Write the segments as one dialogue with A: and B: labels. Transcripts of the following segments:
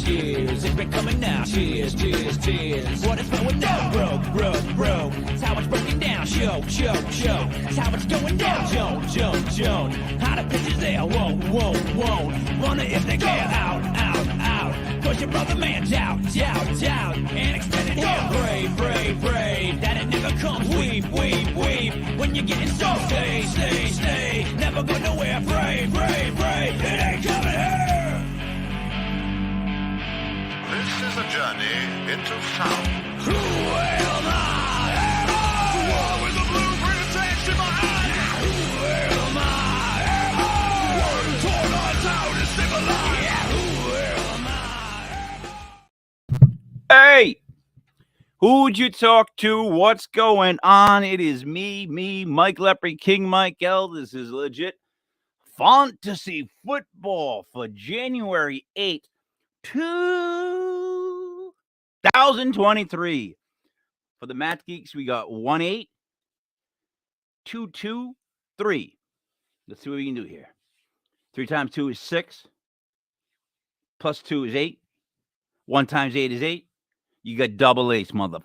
A: Cheers, it's been coming now. Cheers. What is going down? Bro. It's how it's breaking down. Show. It's how it's going down. Joan. How the bitches there? Won't. Wonder if they get out. Cause your brother man's out. And extended here. Brave. That it never comes. Weep. When you're getting so stay. Never go nowhere. Brave. It ain't coming here.
B: This is a journey into sound.
A: Who am I? The one with the blueprint attached to my eye. Who am I? The one who tore us out and still alive. Who am I?
C: Hey, who'd you talk to? What's going on? It is me, Mike Lepre, King Mike L. This is legit fantasy football for January 8th. 2023. For the Math Geeks, we got 1-8, 2-2, 3. Let's see what we can do here. 3 times 2 is 6. Plus 2 is 8. 1 times 8 is 8. You got double ace, mother.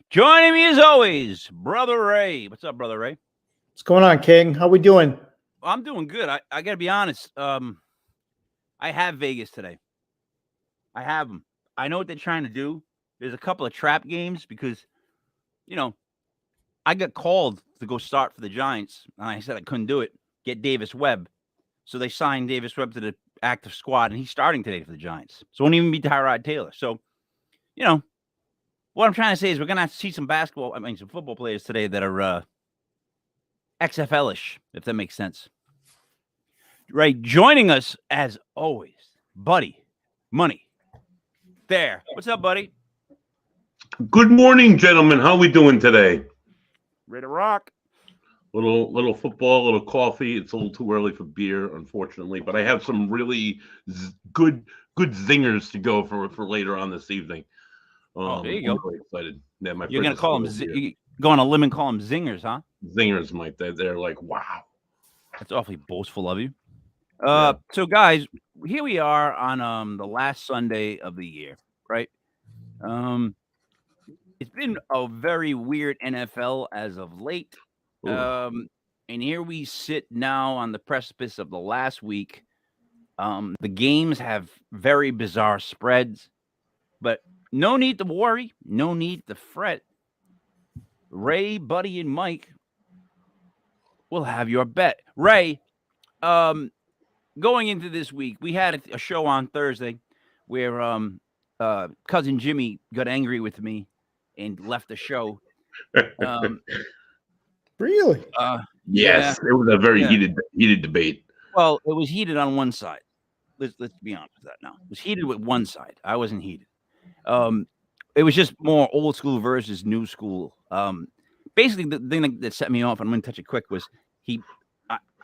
C: Joining me as always, Brother Ray. What's up, Brother Ray?
D: What's going on, King? How we doing?
C: I'm doing good. I got to be honest. I have Vegas today. I have them. I know what they're trying to do. There's a couple of trap games because, I got called to go start for the Giants, and I said I couldn't do it. Get Davis Webb. So they signed Davis Webb to the active squad, and he's starting today for the Giants. So it won't even be Tyrod Taylor. So, what I'm trying to say is we're going to have to see some some football players today that are XFL-ish, if that makes sense. Right, joining us, as always, Buddy Money. There. What's up, buddy?
E: Good morning, gentlemen. How we doing today?
C: Ready to rock.
E: Little football, little coffee. It's a little too early for beer, unfortunately, but I have some really good zingers to go for later on this evening.
C: There you go.
E: I'm really excited. Yeah,
C: You're gonna call them go on a limb and call them zingers, huh?
E: Zingers, Mike. They're like, wow.
C: That's awfully boastful of you. So guys, here we are on the last Sunday of the year, right? It's been a very weird NFL as of late. And here we sit now on the precipice of the last week. The games have very bizarre spreads, but no need to worry, no need to fret. Ray, Buddy, and Mike will have your bet. Ray, going into this week, we had a show on Thursday where cousin Jimmy got angry with me and left the show.
D: Really?
E: Yes, it was a very heated debate.
C: Well, it was heated on one side. Let's be honest with that now. It was heated with one side. I wasn't heated. It was just more old school versus new school. Basically, the thing that set me off, and I'm going to touch it quick, was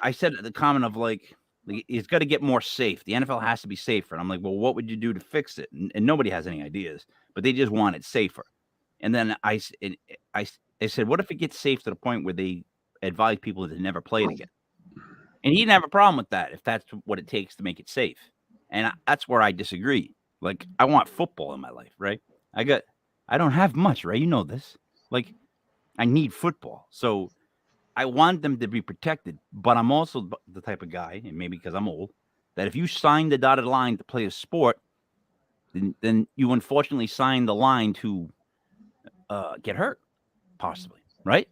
C: I said the comment of like, it's got to get more safe. The NFL has to be safer. And I'm like, well, what would you do to fix it? And nobody has any ideas, but they just want it safer. And then I said, what if it gets safe to the point where they advise people to never play it again? And he didn't have a problem with that if that's what it takes to make it safe. And that's where I disagree. Like, I want football in my life, right? I don't have much, right? You know this. Like, I need football. So I want them to be protected. But I'm also the type of guy, and maybe because I'm old, that if you sign the dotted line to play a sport, then you unfortunately sign the line to get hurt, possibly, right?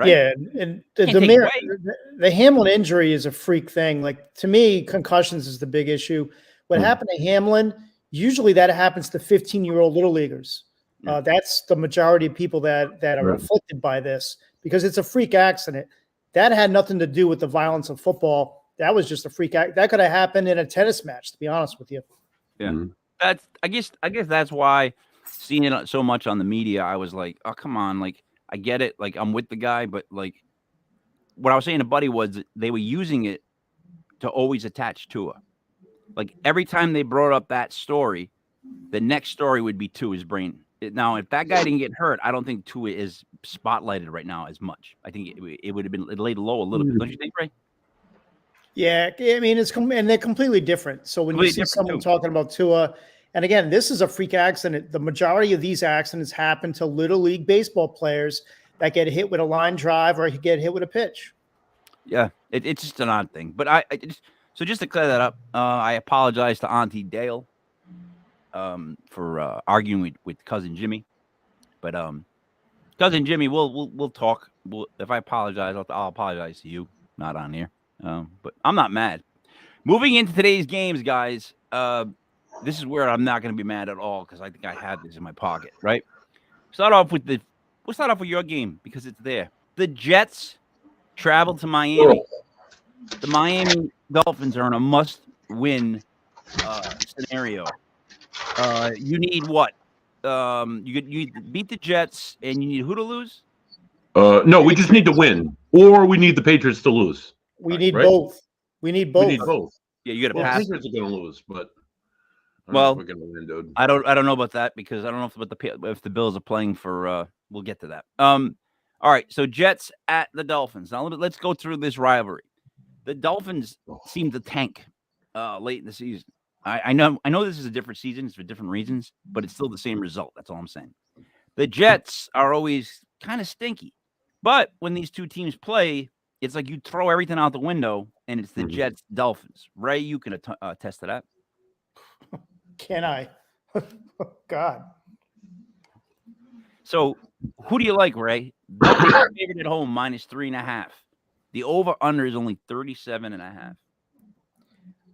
D: Yeah, and the Hamlin injury is a freak thing. Like, to me, concussions is the big issue. What happened to Hamlin, usually that happens to 15-year-old little leaguers. That's the majority of people that are afflicted by this because it's a freak accident. That had nothing to do with the violence of football. That was just a freak act. That could have happened in a tennis match, to be honest with you.
C: Yeah, I guess that's why seeing it so much on the media, I was like, oh, come on. Like, I get it. Like, I'm with the guy, but like what I was saying to Buddy was they were using it to always attach Tua. Like, every time they brought up that story, The next story would be Tua's brain. Now, if that guy didn't get hurt, I don't think Tua is spotlighted right now as much. I think it would have been laid low a little bit. Don't you think, Ray?
D: Yeah, I mean, and they're completely different. So when you see someone talking about Tua, and again, this is a freak accident. The majority of these accidents happen to Little League baseball players that get hit with a line drive or get hit with a pitch.
C: Yeah, it's just an odd thing. But so just to clear that up, I apologize to Auntie Dale for arguing with cousin Jimmy. But cousin Jimmy, we'll talk. If I apologize, I'll apologize to you, not on here. But I'm not mad. Moving into today's games, guys. This is where I'm not going to be mad at all because I think I had this in my pocket. Right. We'll start off with your game because it's there. The Jets travel to Miami. The Miami Dolphins are in a must-win scenario. You need what? You beat the Jets, and you need who to lose?
E: No, we just need to win, or we need the Patriots to lose.
D: We need both. We need both.
E: We need both.
C: Yeah, you got to
E: The
C: pass.
E: Patriots are going to lose, but
C: well,
E: we're going to win, dude.
C: I don't know about that because I don't know if the Bills are playing for. We'll get to that. All right, so Jets at the Dolphins. Now let's go through this rivalry. The Dolphins seem to tank late in the season. I know this is a different season. It's for different reasons, but it's still the same result. That's all I'm saying. The Jets are always kind of stinky. But when these two teams play, it's like you throw everything out the window, and it's the Jets Dolphins. Ray, you can attest to that.
D: Can I? God.
C: So who do you like, Ray? The favorite at home, -3.5. The over-under is only 37.5.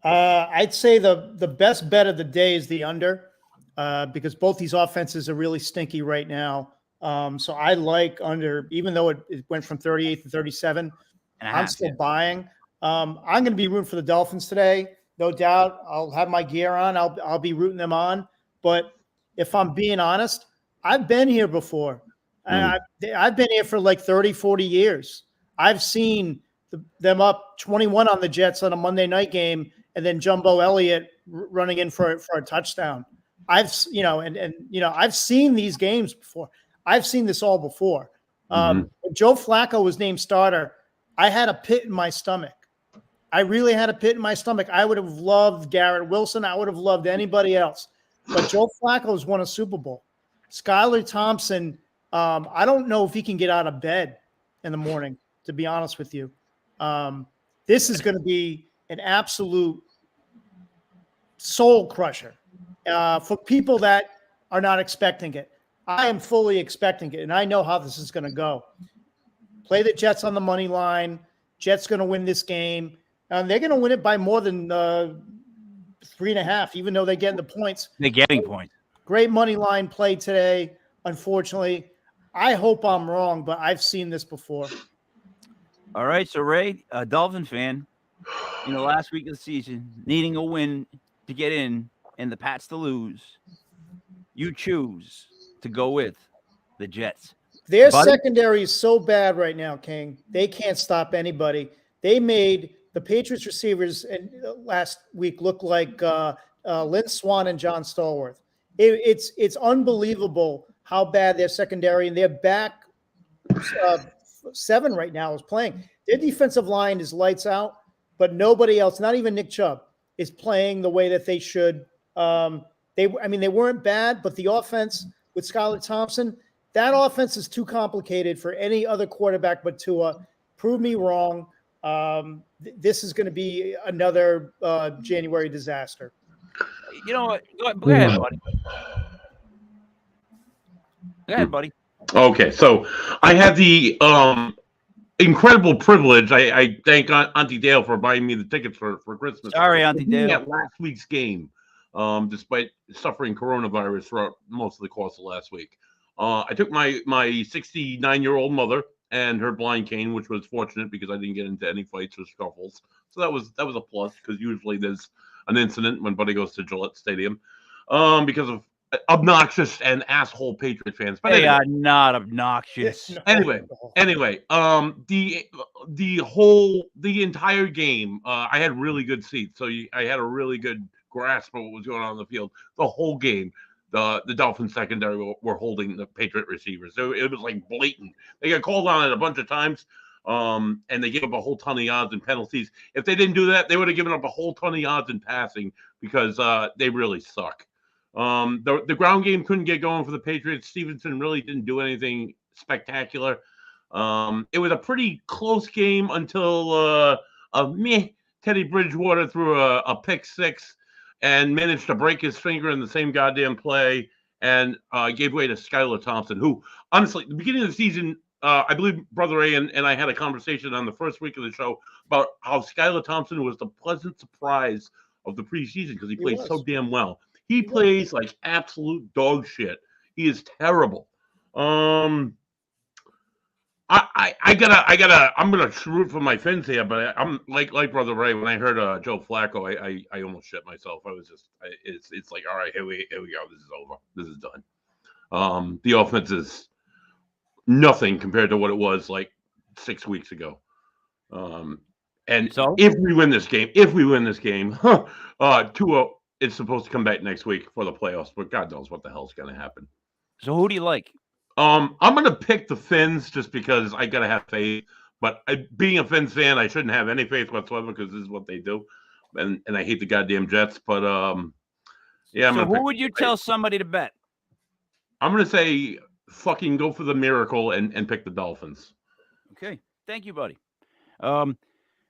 D: I'd say the best bet of the day is the under because both these offenses are really stinky right now. So I like under, even though it went from 38 to 37. I'm still buying. I'm going to be rooting for the Dolphins today, no doubt. I'll have my gear on. I'll be rooting them on. But if I'm being honest, I've been here before. I've been here for like 30, 40 years. I've seen them up 21 on the Jets on a Monday night game, and then Jumbo Elliott running in for a touchdown. I've seen these games before. I've seen this all before. When Joe Flacco was named starter, I had a pit in my stomach. I really had a pit in my stomach. I would have loved Garrett Wilson. I would have loved anybody else. But Joe Flacco's won a Super Bowl. Skylar Thompson, I don't know if he can get out of bed in the morning, to be honest with you. This is going to be an absolute soul crusher for people that are not expecting it. I am fully expecting it, and I know how this is going to go. Play the Jets on the money line. Jets going to win this game. And they're going to win it by more than 3.5, even though they're getting the points.
C: They're getting points.
D: Great money line play today, unfortunately. I hope I'm wrong, but I've seen this before.
C: All right, so Ray, a Dolphin fan, last week of the season, needing a win to get in and the Pats to lose, you choose to go with the Jets.
D: Their secondary is so bad right now, King. They can't stop anybody. They made the Patriots receivers last week look like Lynn Swann and John Stallworth. It's unbelievable how bad their secondary and their back seven right now is playing. Their defensive line is lights out, but nobody else, not even Nick Chubb, is playing the way that they should. They weren't bad, but the offense with Skylar Thompson, that offense is too complicated for any other quarterback but Tua. Prove me wrong. This is going to be another January disaster.
C: You know what? Go ahead, buddy. Go ahead, buddy.
E: Okay, so I had the incredible privilege. I thank Auntie Dale for buying me the tickets for Christmas.
C: Sorry, Auntie Dale.
E: At last week's game, despite suffering coronavirus throughout most of the course of last week. I took my 69-year-old mother and her blind cane, which was fortunate because I didn't get into any fights or scuffles. So that was a plus because usually there's an incident when Buddy goes to Gillette Stadium because of obnoxious and asshole Patriot fans. But
C: they are not obnoxious.
E: Anyway, the entire game, I had really good seats, so I had a really good grasp of what was going on the field the whole game. The Dolphins secondary were holding the Patriot receivers. So it was like blatant. They got called on it a bunch of times, and they gave up a whole ton of yards and penalties. If they didn't do that, they would have given up a whole ton of yards in passing because they really suck. The ground game couldn't get going for the Patriots. Stevenson really didn't do anything spectacular. It was a pretty close game until Teddy Bridgewater threw a pick six and managed to break his finger in the same goddamn play and gave way to Skylar Thompson, who, honestly, the beginning of the season, I believe Brother Ray and I had a conversation on the first week of the show about how Skylar Thompson was the pleasant surprise of the preseason because he played so damn well. He plays like absolute dog shit. He is terrible. I'm gonna root for my Fins here, but I'm like Brother Ray. When I heard Joe Flacco, I almost shit myself. I was just, it's like, all right, here we go. This is over. This is done. The offense is nothing compared to what it was like 6 weeks ago. And so if we win this game, Tua is supposed to come back next week for the playoffs, but God knows what the hell's gonna happen.
C: So who do you like?
E: I'm gonna pick the Fins just because I gotta have faith. But being a Fins fan, I shouldn't have any faith whatsoever because this is what they do, and I hate the goddamn Jets. But yeah.
C: So who would you tell somebody to bet?
E: I'm gonna say fucking go for the miracle and pick the Dolphins.
C: Okay, thank you, buddy. All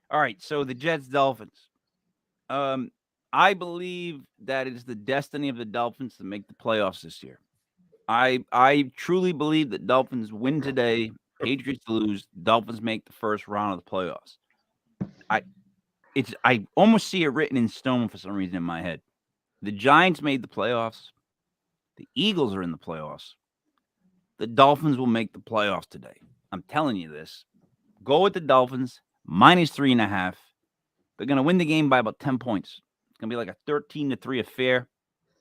C: right, so the Jets Dolphins. I believe that it is the destiny of the Dolphins to make the playoffs this year. I truly believe that Dolphins win today, Patriots lose, Dolphins make the first round of the playoffs. I almost see it written in stone for some reason in my head. The Giants made the playoffs. The Eagles are in the playoffs. The Dolphins will make the playoffs today. I'm telling you this. Go with the Dolphins, -3.5. They're going to win the game by about 10 points. It's going to be like a 13-3 affair.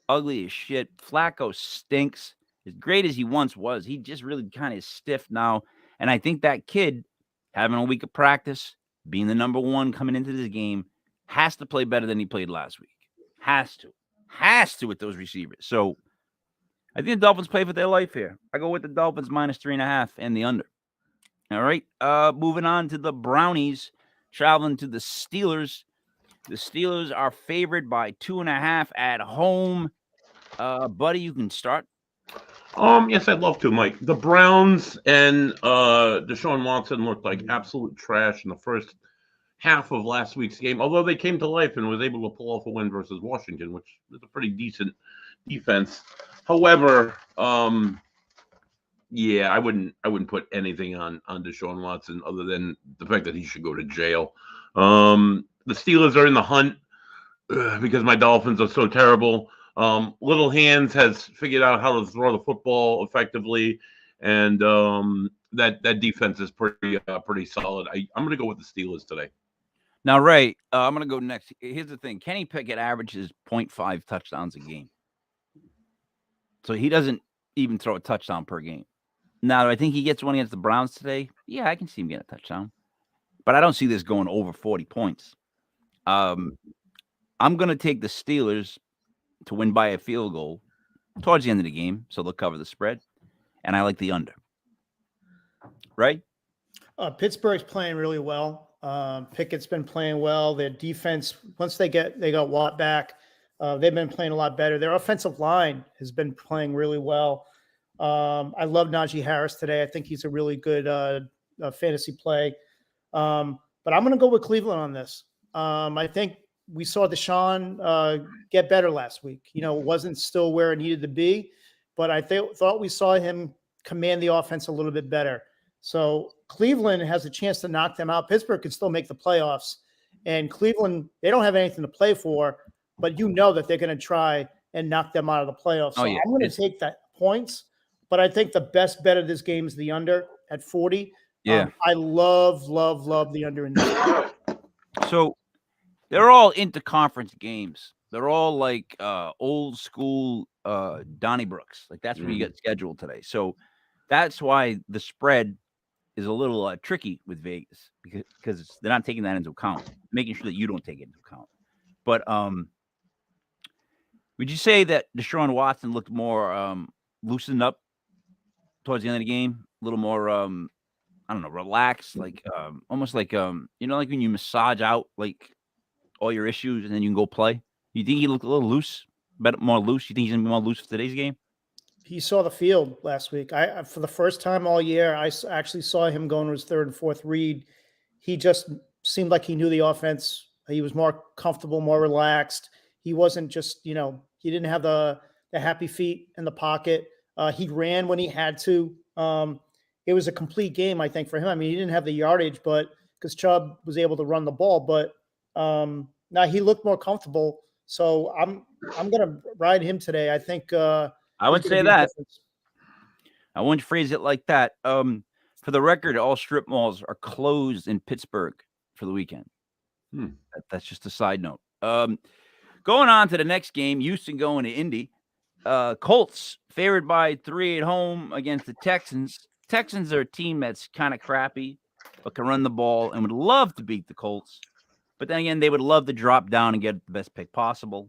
C: Ugly as shit. Flacco stinks. As great as he once was, he just really kind of stiff now. And I think that kid, having a week of practice, being the number one coming into this game, has to play better than he played last week. Has to with those receivers. So I think the Dolphins play for their life here. I go with the Dolphins -3.5 and the under. All right. Moving on to the Brownies, traveling to the Steelers. The Steelers are favored by 2.5 at home. Buddy, you can start.
E: Yes, I'd love to, Mike. The Browns and Deshaun Watson looked like absolute trash in the first half of last week's game, although they came to life and was able to pull off a win versus Washington, which is a pretty decent defense. However, yeah, I wouldn't put anything on Deshaun Watson other than the fact that he should go to jail. The Steelers are in the hunt because my Dolphins are so terrible. Little Hands has figured out how to throw the football effectively, and that defense is pretty solid. I'm going to go with the Steelers today.
C: Now, Ray, I'm going to go next. Here's the thing. Kenny Pickett averages 0.5 touchdowns a game. So he doesn't even throw a touchdown per game. Now, do I think he gets one against the Browns today? Yeah, I can see him getting a touchdown. But I don't see this going over 40 points. I'm going to take the Steelers to win by a field goal towards the end of the game, so they'll cover the spread. And I like the under. Right?
D: Pittsburgh's playing really well. Pickett's been playing well. Their defense, once they got Watt back, they've been playing a lot better. Their offensive line has been playing really well. I love Najee Harris today. I think he's a really good fantasy play. But I'm going to go with Cleveland on this. I think we saw Deshaun get better last week. You know, it wasn't still where it needed to be, but I thought we saw him command the offense a little bit better. So Cleveland has a chance to knock them out. Pittsburgh could still make the playoffs. And Cleveland, they don't have anything to play for, but you know that they're going to try and knock them out of the playoffs. So I'm going to take that points, but I think the best bet of this game is the under at 40.
C: Yeah.
D: I love the under in this.
C: So they're all interconference games. They're all like old school Donnybrooks. Like that's where you get scheduled today. So that's why the spread is a little tricky with Vegas because they're not taking that into account, making sure that you don't take it into account. But Would you say that Deshaun Watson looked more loosened up towards the end of the game? A little more, I don't know, relaxed, like almost like like when you massage out like all your issues and then you can go play. You think he looked a little loose, more loose? You think he's gonna be more loose for today's game?
D: He saw the field last week. For the first time all year, I actually saw him going to his third and fourth read. He just seemed like he knew the offense. He was more comfortable, more relaxed. He wasn't just, he didn't have the happy feet in the pocket. He ran when he had to. It was a complete game, I think, for him. I mean, he didn't have the yardage, but because Chubb was able to run the ball, but now he looked more comfortable. So I'm going to ride him today. I think
C: I would say that. I wouldn't phrase it like that. For the record, all strip malls are closed in Pittsburgh for the weekend. That's just a side note. Going on to the next game, Houston going to Indy. Colts favored by 3 at home against the Texans. Texans are a team that's kind of crappy, but can run the ball and would love to beat the Colts. But then again, they would love to drop down and get the best pick possible.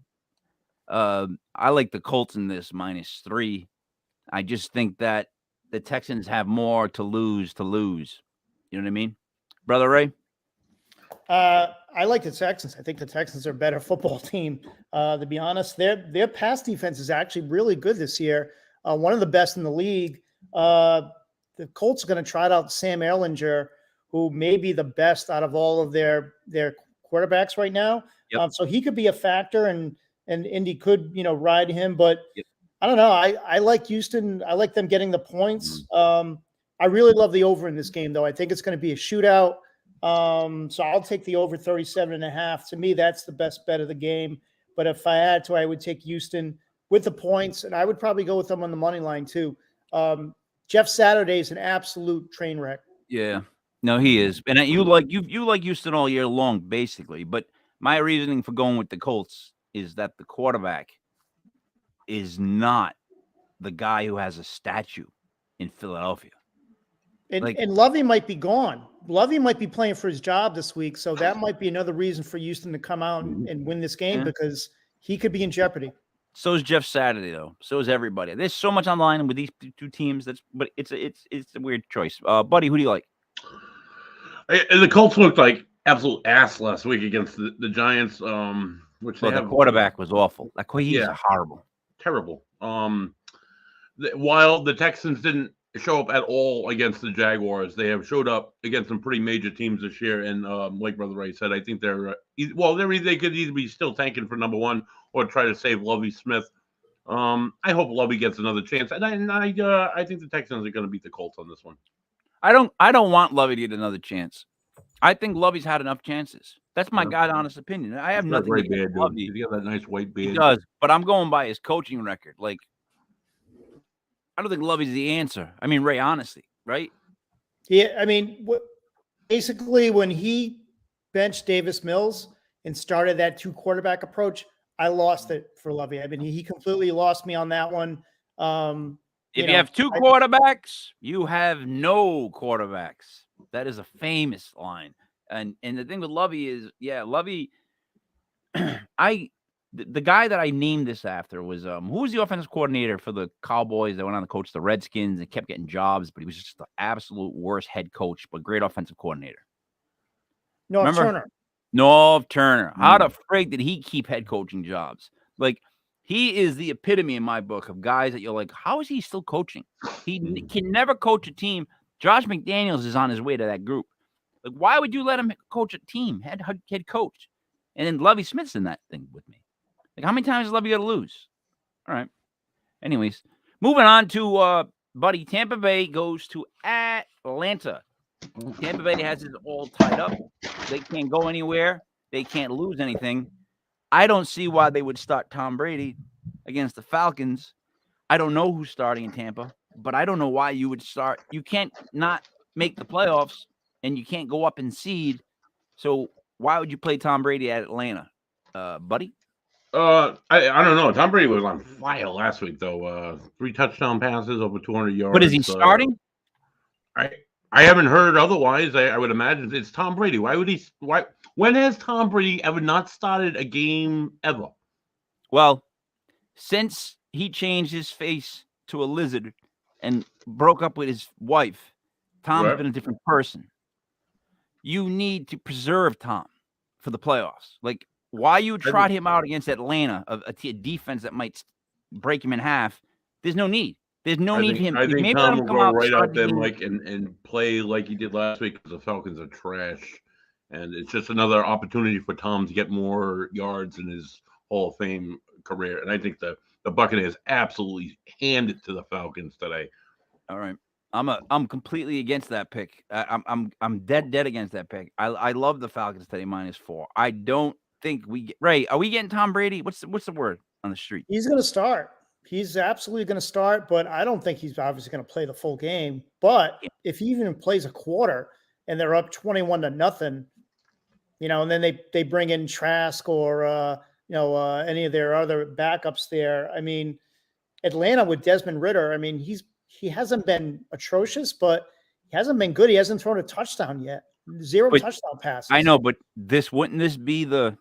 C: I like the Colts in this -3. I just think that the Texans have more to lose. You know what I mean? Brother Ray?
D: I like the Texans. I think the Texans are a better football team. To be honest, their pass defense is actually really good this year. One of the best in the league. The Colts are going to try out Sam Ehlinger, who may be the best out of all of their quarterbacks right now.
C: Yep.
D: So he could be a factor, and Indy could, ride him. But I don't know. I like Houston. I like them getting the points. I really love the over in this game, though. I think it's going to be a shootout. So I'll take the over 37.5. To me, that's the best bet of the game. But if I had to, I would take Houston with the points, and I would probably go with them on the money line too. Jeff Saturday is an absolute train wreck.
C: Yeah, no, he is, and you like Houston all year long, basically. But my reasoning for going with the Colts is that the quarterback is not the guy who has a statue in Philadelphia.
D: And Lovey might be gone. Lovey might be playing for his job this week, so that might be another reason for Houston to come out and win this game because he could be in jeopardy.
C: So is Jeff Saturday, though. So is everybody. There's so much online with these two teams. But it's a weird choice. Buddy, who do you like?
E: The Colts looked like absolute ass last week against the Giants. The
C: quarterback was awful. He's horrible,
E: terrible. While the Texans didn't show up at all against the Jaguars, they have showed up against some pretty major teams this year. And like Brother Ray said, I think they could either be still tanking for number one or try to save Lovie Smith. I hope Lovie gets another chance, and I think the Texans are going to beat the Colts on this one.
C: I don't want Lovie to get another chance. I think Lovie's had enough chances. That's my God honest opinion. I have nothing against Lovie.
E: He's got that nice white beard.
C: He does, but I'm going by his coaching record. I don't think Lovie's the answer. I mean, Ray, honestly, right?
D: Yeah, I mean, basically when he benched Davis Mills and started that 2 quarterback approach, I lost it for Lovie. I mean, he completely lost me on that one.
C: If you have 2 quarterbacks, you have no quarterbacks. That is a famous line. And the thing with Lovie is, Lovie, the guy that I named this after was who was the offensive coordinator for the Cowboys that went on to coach the Redskins and kept getting jobs, but he was just the absolute worst head coach, but great offensive coordinator.
D: Norv Turner.
C: Norv Turner. How the frig did he keep head coaching jobs? He is the epitome in my book of guys that you're like, how is he still coaching? He can never coach a team. Josh McDaniels is on his way to that group. Why would you let him coach a team, head coach? And then Lovie Smith's in that thing with me. How many times does Lovie got to lose? All right. Anyways, moving on to Buddy. Tampa Bay goes to Atlanta. Tampa Bay has it all tied up. They can't go anywhere. They can't lose anything. I don't see why they would start Tom Brady against the Falcons. I don't know who's starting in Tampa, but I don't know why you would start. You can't not make the playoffs, and you can't go up and seed. So why would you play Tom Brady at Atlanta, Buddy?
E: I don't know. Tom Brady was on fire last week, though. 3 touchdown passes, over 200 yards.
C: But is he starting?
E: I haven't heard otherwise. I would imagine it's Tom Brady. Why would he? When has Tom Brady ever not started a game ever?
C: Well, since he changed his face to a lizard and broke up with his wife, Tom's
E: Right.
C: been a different person. You need to preserve Tom for the playoffs. Like, why you trot him out against Atlanta, a defense that might break him in half? There's no need. There's no need for him.
E: I think
C: Maybe
E: Tom
C: let him
E: will
C: come
E: go
C: out
E: right
C: start
E: out
C: the
E: there,
C: game.
E: Mike, and play like he did last week because the Falcons are trash. And it's just another opportunity for Tom to get more yards in his Hall of Fame career. And I think the Buccaneers absolutely hand it to the Falcons today.
C: All right. I'm completely against that pick. I'm dead against that pick. I love the Falcons today -4. I don't think we get Ray. Are we getting Tom Brady? What's the word on the street?
D: He's going to start. He's absolutely going to start, but I don't think he's obviously going to play the full game. But if he even plays a quarter and they're up 21-0, and then they bring in Trask or any of their other backups there. I mean, Atlanta with Desmond Ridder. I mean, he hasn't been atrocious, but he hasn't been good. He hasn't thrown a touchdown yet. Zero touchdown passes.
C: I know, but wouldn't this be the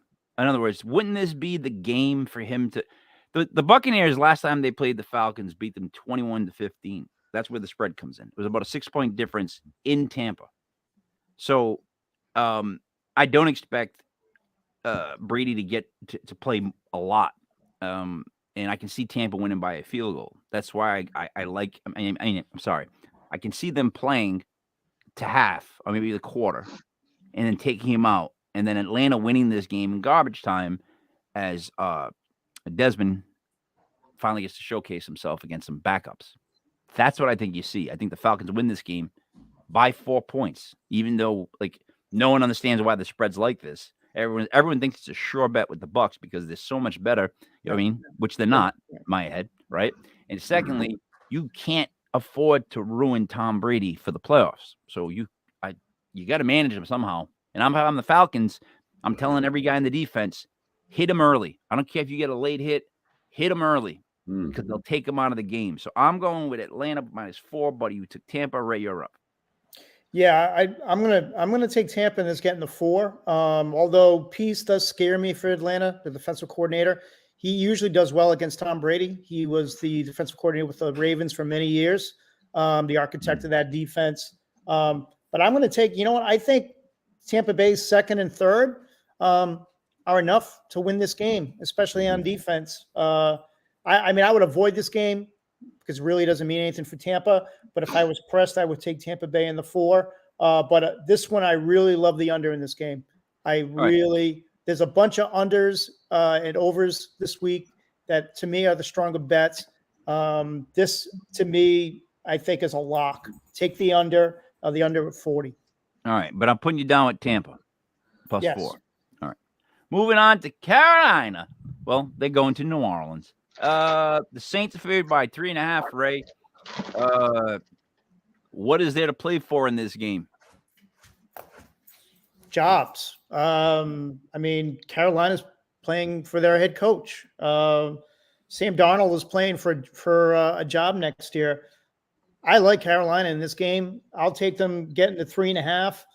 C: game for him to the Buccaneers last time they played the Falcons beat them 21-15. That's where the spread comes in. It was about a 6-point difference in Tampa. So I don't expect Brady to get to play a lot. And I can see Tampa winning by a field goal. That's why I like. I'm sorry. I can see them playing to half or maybe the quarter, and then taking him out, and then Atlanta winning this game in garbage time, as Desmond finally gets to showcase himself against some backups. That's what I think you see. I think the Falcons win this game by 4 points, even though no one understands why the spread's like this. Everyone thinks it's a sure bet with the Bucs because they're so much better. You know what I mean? Which they're not, in my head, right? And secondly, you can't afford to ruin Tom Brady for the playoffs. So you got to manage him somehow. And I'm the Falcons. I'm telling every guy in the defense, hit him early. I don't care if you get a late hit him early because they'll take him out of the game. So I'm going with Atlanta -4, buddy. You took Tampa. Ray, you're up.
D: Yeah, I'm gonna take Tampa and it's getting the 4. Although Peace does scare me for Atlanta, the defensive coordinator. He usually does well against Tom Brady. He was the defensive coordinator with the Ravens for many years, the architect of that defense. But I'm going to take. You know what? I think Tampa Bay's second and third are enough to win this game, especially on defense. I mean, I would avoid this game because it really doesn't mean anything for Tampa. But if I was pressed, I would take Tampa Bay in the 4. But this one, I really love the under in this game. There's a bunch of unders and overs this week that to me are the stronger bets. This to me, I think is a lock. Take the under at 40.
C: All right, but I'm putting you down with Tampa +4.
D: Yes.
C: All right, moving on to Carolina. Well, they're going to New Orleans. The Saints are favored by 3.5. Ray, what is there to play for in this game?
D: Jobs. I mean, Carolina's playing for their head coach. Sam Darnold is playing for a job next year. I like Carolina in this game. I'll take them getting to 3.5.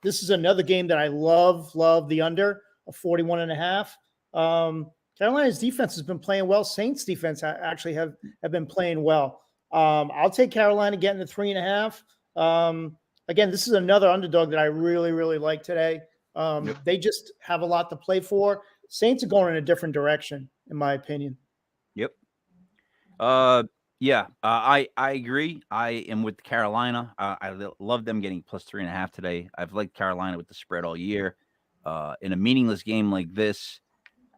D: This is another game that I love the under of 41.5. Carolina's defense has been playing well. Saints defense actually have been playing well. I'll take Carolina getting to 3.5. Again, this is another underdog that I really, really like today. They just have a lot to play for. Saints are going in a different direction, in my opinion.
C: Yep. Yeah, I agree. I am with Carolina. I love them getting +3.5 today. I've liked Carolina with the spread all year. In a meaningless game like this,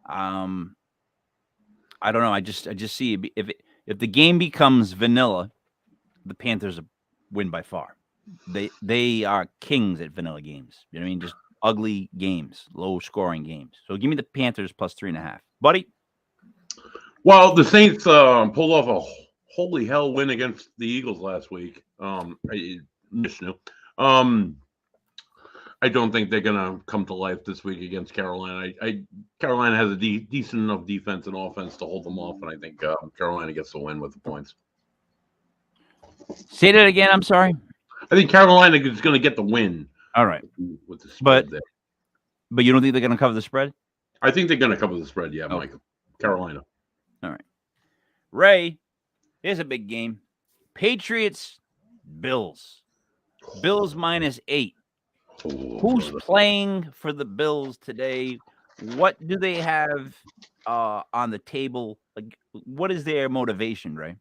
C: I don't know. I just see if the game becomes vanilla, the Panthers win by far. They are kings at vanilla games. You know what I mean? Just ugly games, low scoring games. So give me the Panthers +3.5, buddy.
E: Well, the Saints pulled off a holy hell win against the Eagles last week. I don't think they're gonna come to life this week against Carolina. Carolina has a decent enough defense and offense to hold them off, and I think Carolina gets the win with the points.
C: Say that again. I'm sorry.
E: I think Carolina is going to get the win.
C: All right,
E: with the spread there.
C: But you don't think they're going to cover the spread?
E: I think they're going to cover the spread. Yeah, Mike. Carolina.
C: All right. Ray, here's a big game. Patriots, Bills. Bills -8. Who's playing for the Bills today? What do they have on the table? Like, what is their motivation, Ray?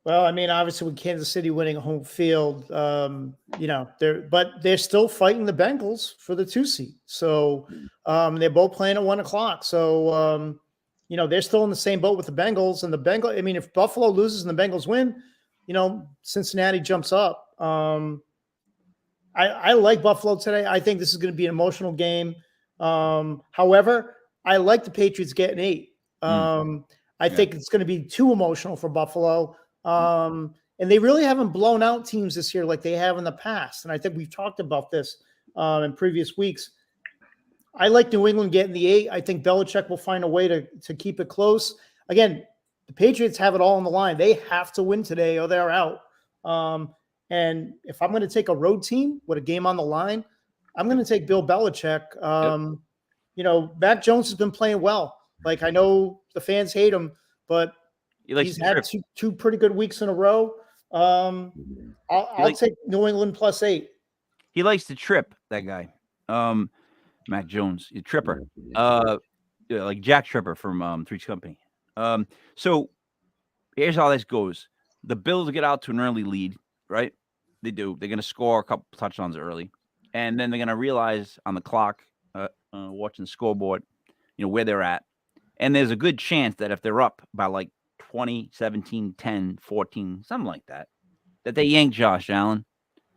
D: Well, I mean, obviously with Kansas City winning a home field, they're still fighting the Bengals for the 2 seed. So they're both playing at 1 o'clock. So they're still in the same boat with the Bengals. And the Bengals, I mean, if Buffalo loses and the Bengals win, Cincinnati jumps up. I like Buffalo today. I think this is going to be an emotional game. However, I like the Patriots getting 8. I think it's going to be too emotional for Buffalo. And they really haven't blown out teams this year like they have in the past. And I think we've talked about this in previous weeks. I like New England getting the 8. I think Belichick will find a way to keep it close. Again, the Patriots have it all on the line. They have to win today or they're out. And if I'm going to take a road team with a game on the line, I'm going to take Bill Belichick. Mac Jones has been playing well. Like, I know the fans hate him, but he's had two pretty good weeks in a row. I'll take New England +8.
C: He likes to trip, that guy. Mac Jones, a tripper. Like Jack Tripper from Three's Company. So here's how this goes. The Bills get out to an early lead, right? They do. They're going to score a couple touchdowns early. And then they're going to realize on the clock, watching the scoreboard, where they're at. And there's a good chance that if they're up by like 20, 17, 10, 14, something like that they yank Josh Allen.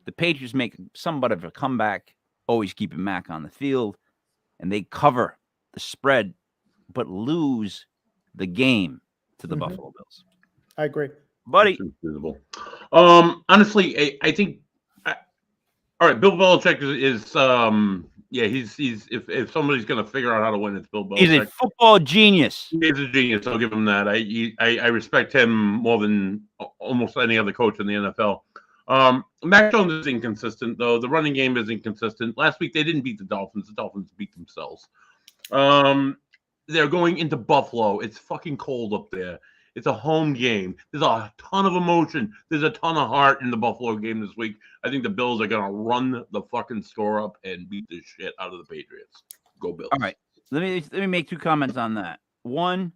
C: The Patriots make somewhat of a comeback, always keeping Mac on the field, and they cover the spread, but lose the game to the Buffalo Bills.
D: I agree.
C: Buddy.
E: Honestly, I think all right, Bill Belichick is he's if somebody's gonna figure out how to win, it's Bill Belichick.
C: He's a football genius.
E: He's a genius. I'll give him that. I respect him more than almost any other coach in the NFL. Mac Jones is inconsistent, though. The running game is inconsistent. Last week they didn't beat the Dolphins. The Dolphins beat themselves. They're going into Buffalo. It's fucking cold up there. It's a home game. There's a ton of emotion. There's a ton of heart in the Buffalo game this week. I think the Bills are going to run the fucking score up and beat the shit out of the Patriots. Go Bills.
C: All right. Let me make 2 comments on that. One,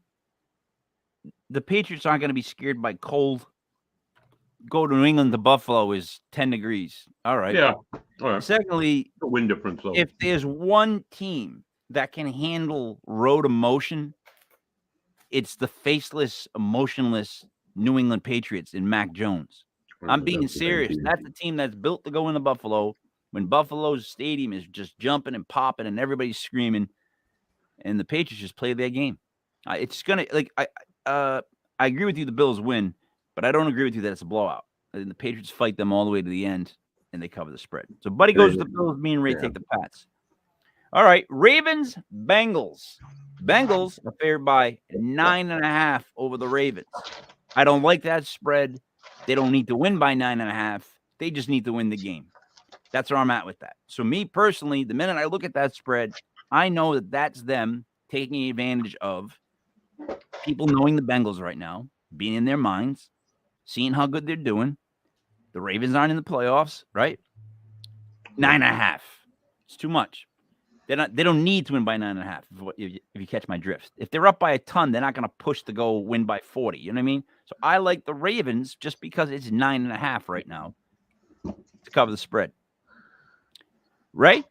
C: the Patriots aren't going to be scared by cold. Go to New England to Buffalo is 10 degrees. All right.
E: Yeah. All right.
C: Secondly,
E: the wind difference, though.
C: If there's one team that can handle road emotion, it's the faceless, emotionless New England Patriots in Mac Jones. I'm being serious. That's the team that's built to go into Buffalo when Buffalo's stadium is just jumping and popping and everybody's screaming, and the Patriots just play their game. It's gonna I agree with you. The Bills win, but I don't agree with you that it's a blowout. I think the Patriots fight them all the way to the end, and they cover the spread. So Buddy goes with the Bills. Me and Ray take the Pats. All right, Ravens, Bengals. Bengals are favored by 9.5 over the Ravens. I don't like that spread. They don't need to win by 9.5. They just need to win the game. That's where I'm at with that. So me personally, the minute I look at that spread, I know that that's them taking advantage of people knowing the Bengals right now, being in their minds, seeing how good they're doing. The Ravens aren't in the playoffs, right? 9.5. It's too much. They don't need to win by 9.5 if you catch my drift. If they're up by a ton, they're not going to push to go win by 40. You know what I mean? So I like the Ravens just because it's 9.5 right now to cover the spread. Ray?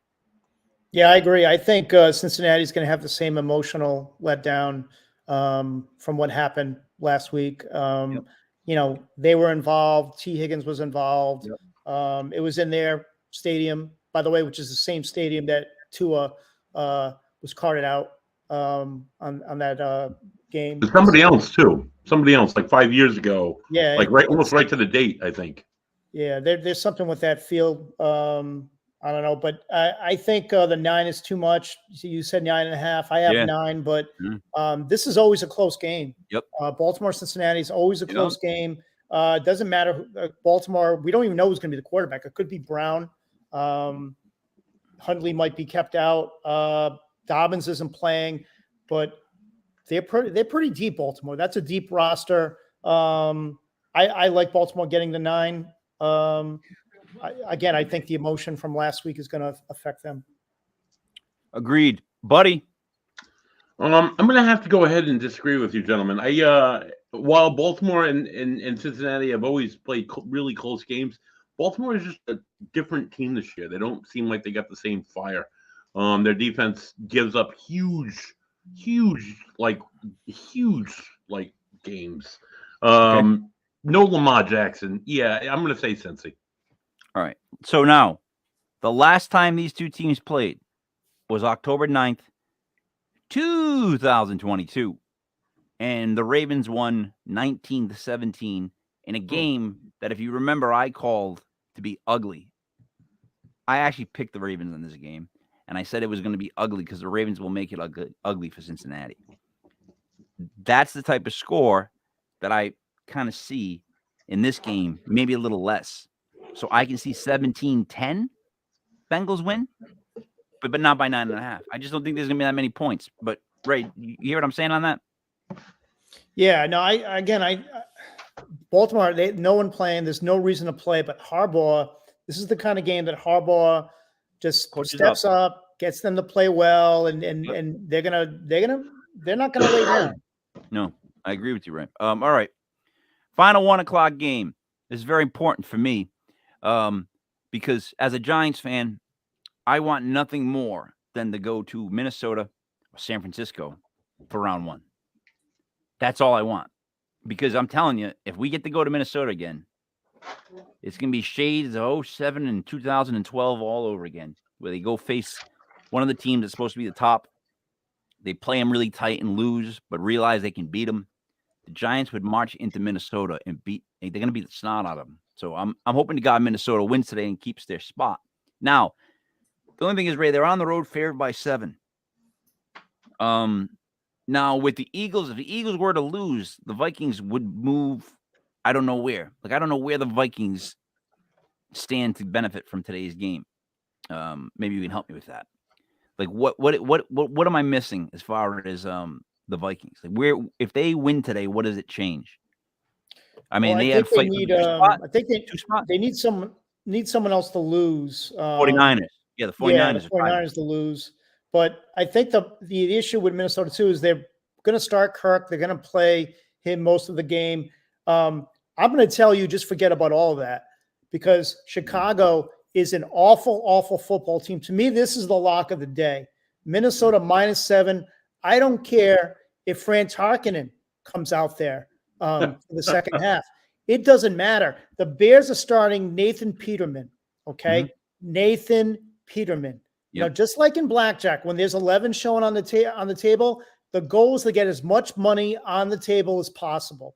D: Yeah, I agree. I think Cincinnati's going to have the same emotional letdown from what happened last week. They were involved. T. Higgins was involved. Yep. It was in their stadium, by the way, which is the same stadium that Tua was carted out on that game.
E: There's somebody else too. Somebody else like 5 years ago.
D: Yeah,
E: almost right to the date, I think. Yeah,
D: there's something with that field. I don't know, but I think the 9 is too much. You said 9.5. I have 9, but this is always a close game.
C: Yep.
D: Baltimore, Cincinnati is always a close game. It doesn't matter. Baltimore, we don't even know who's going to be the quarterback. It could be Brown. Huntley might be kept out. Dobbins isn't playing, but they're pretty deep. Baltimore. That's a deep roster. I like Baltimore getting the 9. I think the emotion from last week is going to affect them.
C: Agreed, buddy.
E: I'm going to have to go ahead and disagree with you, gentlemen. While Baltimore and Cincinnati have always played really close games, Baltimore is just a different team this year. They don't seem like they got the same fire. Their defense gives up huge games.
C: Okay.
E: No Lamar Jackson. Yeah, I'm going to say Cincy.
C: All right. So now, the last time these two teams played was October 9th, 2022. And the Ravens won 19-17 in a game that, if you remember, I called to be ugly. I actually picked the Ravens in this game, and I said it was going to be ugly because the Ravens will make it ugly for Cincinnati. That's the type of score that I kind of see in this game, maybe a little less. So I can see 17-10 Bengals win, but not by 9.5. I just don't think there's going to be that many points. But, Ray, you hear what I'm saying on that?
D: Yeah, no, Baltimore, no one playing. There's no reason to play, but Harbaugh, this is the kind of game that Harbaugh just steps up, gets them to play well, and they're not gonna lay down.
C: No, I agree with you, Ray. All right. Final 1:00 game. This is very important for me. Because as a Giants fan, I want nothing more than to go to Minnesota or San Francisco for round 1. That's all I want. Because I'm telling you, if we get to go to Minnesota again, it's going to be shades of 07 and 2012 all over again, where they go face one of the teams that's supposed to be the top. They play them really tight and lose, but realize they can beat them. The Giants would march into Minnesota and they're going to beat the snot out of them. So I'm hoping to God Minnesota wins today and keeps their spot. Now, the only thing is, Ray, they're on the road favored by 7. Now with the Eagles, if the Eagles were to lose, the Vikings would move. I don't know where. I don't know where the Vikings stand to benefit from today's game. Maybe you can help me with that. What am I missing as far as the Vikings? Where, if they win today, what does it change? I mean,
D: I think they need someone else to lose.
C: 49ers. Yeah, the 49ers.
D: Yeah, the 49ers to lose. But I think the issue with Minnesota too is they're going to start Kirk. They're going to play him most of the game. I'm going to tell you, just forget about all of that, because Chicago is an awful, awful football team. To me, this is the lock of the day. Minnesota -7. I don't care if Fran Tarkenton comes out there for the second half. It doesn't matter. The Bears are starting Nathan Peterman. Okay, Nathan Peterman. You know, just like in blackjack, when there's 11 showing on the table, the goal is to get as much money on the table as possible.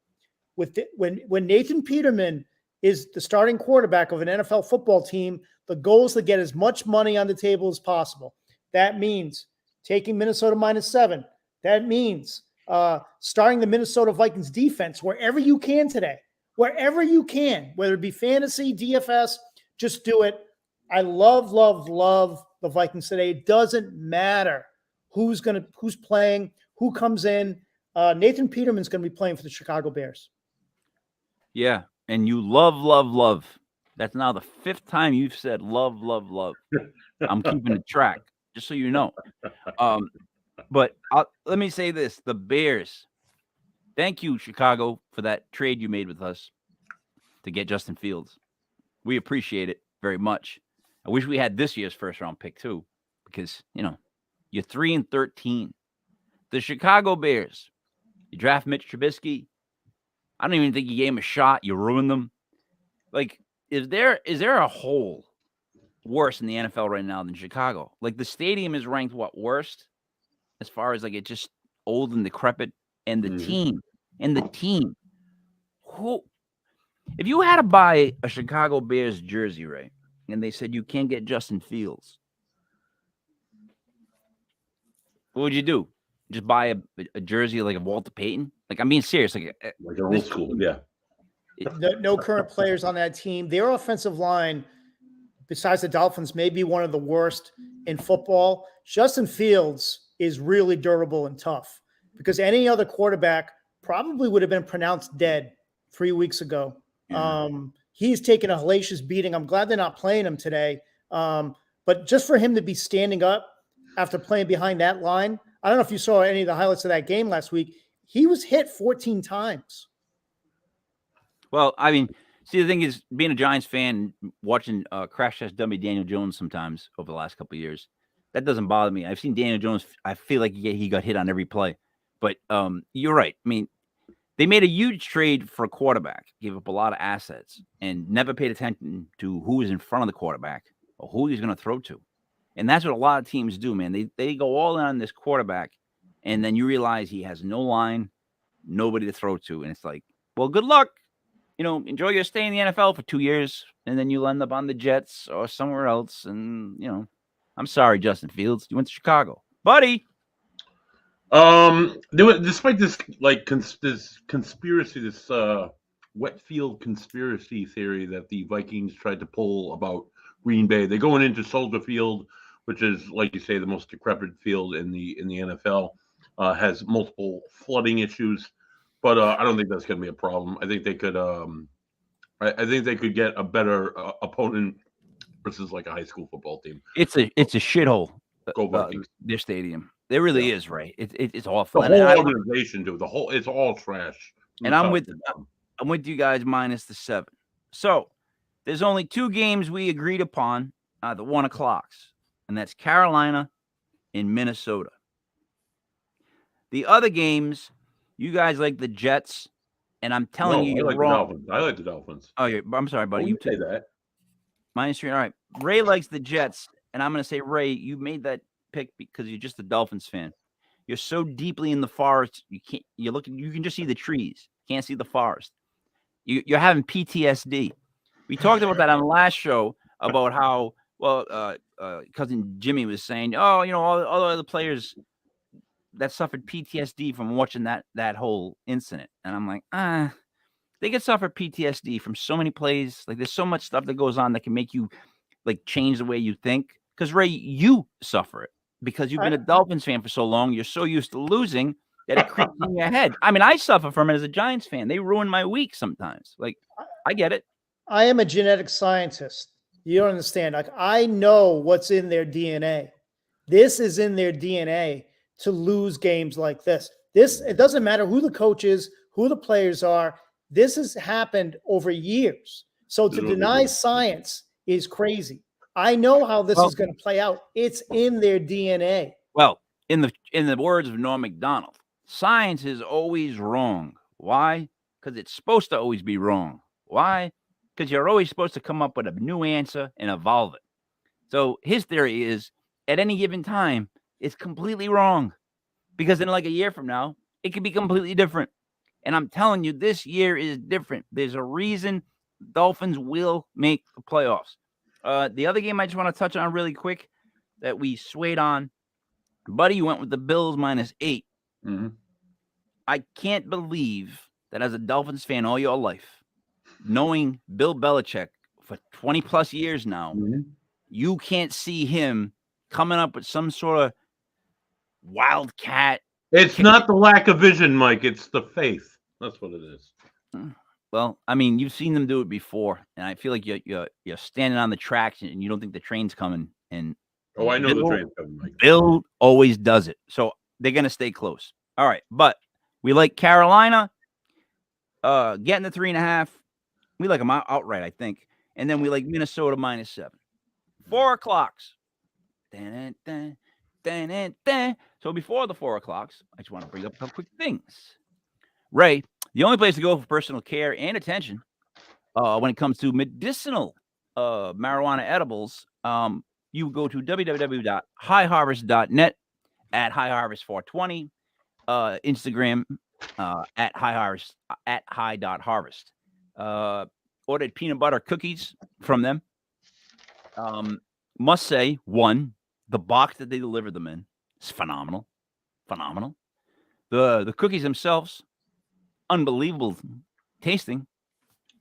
D: When Nathan Peterman is the starting quarterback of an NFL football team, the goal is to get as much money on the table as possible. That means taking Minnesota -7. That means starting the Minnesota Vikings defense wherever you can today, wherever you can, whether it be fantasy, DFS, just do it. I love the Vikings today. It doesn't matter who's playing, who comes in. Nathan Peterman's going to be playing for the Chicago Bears.
C: Yeah, and you love. That's now the 5th time you've said love. I'm keeping a track, just so you know. But let me say this: the Bears. Thank you, Chicago, for that trade you made with us to get Justin Fields. We appreciate it very much. I wish we had this year's first-round pick too, because you're 3-13. The Chicago Bears. You draft Mitch Trubisky. I don't even think you gave him a shot. You ruined them. Is there a hole worse in the NFL right now than Chicago? The stadium is ranked worst as far as it's just old and decrepit, and the team. Who, if you had to buy a Chicago Bears jersey, Ray, and they said you can't get Justin Fields, what would you do? Just buy a jersey like a Walter Payton? I'm being serious. Like
E: an old school, yeah.
D: No current players on that team. Their offensive line, besides the Dolphins, may be one of the worst in football. Justin Fields is really durable and tough. because any other quarterback probably would have been pronounced dead 3 weeks ago.
E: Yeah.
D: He's taken a hellacious beating. I'm glad they're not playing him today. But just for him to be standing up after playing behind that line, I don't know if you saw any of the highlights of that game last week. He was hit 14 times.
C: Well, I mean, see, the thing is, being a Giants fan, watching crash test dummy Daniel Jones sometimes over the last couple of years, that doesn't bother me. I've seen Daniel Jones. I feel like he got hit on every play. But you're right. I mean, they made a huge trade for a quarterback, gave up a lot of assets, and never paid attention to who was in front of the quarterback or who he's going to throw to. And that's what a lot of teams do, man. They go all in on this quarterback, and then you realize he has no line, nobody to throw to. And it's like, well, good luck. Enjoy your stay in the NFL for 2 years, and then you'll end up on the Jets or somewhere else. And, I'm sorry, Justin Fields. You went to Chicago. Buddy.
E: Despite this this conspiracy, this wet field conspiracy theory that the Vikings tried to pull about Green Bay, they're going into Soldier Field, which is, like you say, the most decrepit field in the NFL, has multiple flooding issues, but I don't think that's going to be a problem. I think they could, I think they could get a better opponent versus like a high school football team.
C: It's a shithole.
E: Go Vikings.
C: Their stadium. It really is, right? It's awful.
E: The whole organization, dude. It's all trash.
C: And I'm with you guys minus the 7. So there's only 2 games we agreed upon at the 1 o'clocks, and that's Carolina and Minnesota. The other games, you guys like the Jets, and I'm telling you, you're wrong.
E: I like the Dolphins.
C: Oh, I'm sorry, buddy.
E: You say that.
C: -3. All right. Ray likes the Jets, and I'm going to say, Ray, you made that pick because you're just a Dolphins fan. You're so deeply in the forest, you can just see the trees, can't see the forest. You're having PTSD. We talked about that on the last show about how cousin Jimmy was saying, all the other players that suffered PTSD from watching that whole incident. And I'm like, they could suffer PTSD from so many plays. Like, there's so much stuff that goes on that can make you like change the way you think. Because Ray, you suffer it because you've been a Dolphins fan for so long. You're so used to losing that it creeps in your head. I mean, I suffer from it as a Giants fan. They ruin my week sometimes. Like, I get it.
D: I am a genetic scientist. You don't understand. Like, I know what's in their DNA. This is in their DNA to lose games like this. It doesn't matter who the coach is, who the players are. This has happened over years. So to deny science is crazy. I know how this is going to play out. It's in their DNA.
C: Well, in the words of Norm Macdonald, science is always wrong. Why? Because it's supposed to always be wrong. Why? Because you're always supposed to come up with a new answer and evolve it. So his theory is, at any given time, it's completely wrong. Because in like a year from now, it could be completely different. And I'm telling you, this year is different. There's a reason Dolphins will make the playoffs. The other game I just want to touch on really quick that we swayed on, buddy, you went with the Bills -8.
E: Mm-hmm.
C: I can't believe that as a Dolphins fan all your life, knowing Bill Belichick for 20 plus years now, you can't see him coming up with some sort of wildcat.
E: It's not the lack of vision, Mike. It's the faith. That's what it is.
C: Well, I mean, you've seen them do it before, and I feel like you're standing on the tracks and you don't think the train's coming. And
E: I know the train's coming, Mike.
C: Bill always does it, so they're gonna stay close. All right, but we like Carolina getting the 3.5. We like them outright, I think, and then we like Minnesota -7. 4 o'clocks. Dun, dun, dun, dun, dun. So before the 4 o'clocks, I just want to bring up a couple quick things. Ray, the only place to go for personal care and attention when it comes to medicinal marijuana edibles, you go to www.highharvest.net at highharvest420, Instagram at highharvest at high.harvest. Ordered peanut butter cookies from them. Must say, one, the box that they delivered them in is phenomenal. Phenomenal. The cookies themselves, unbelievable tasting.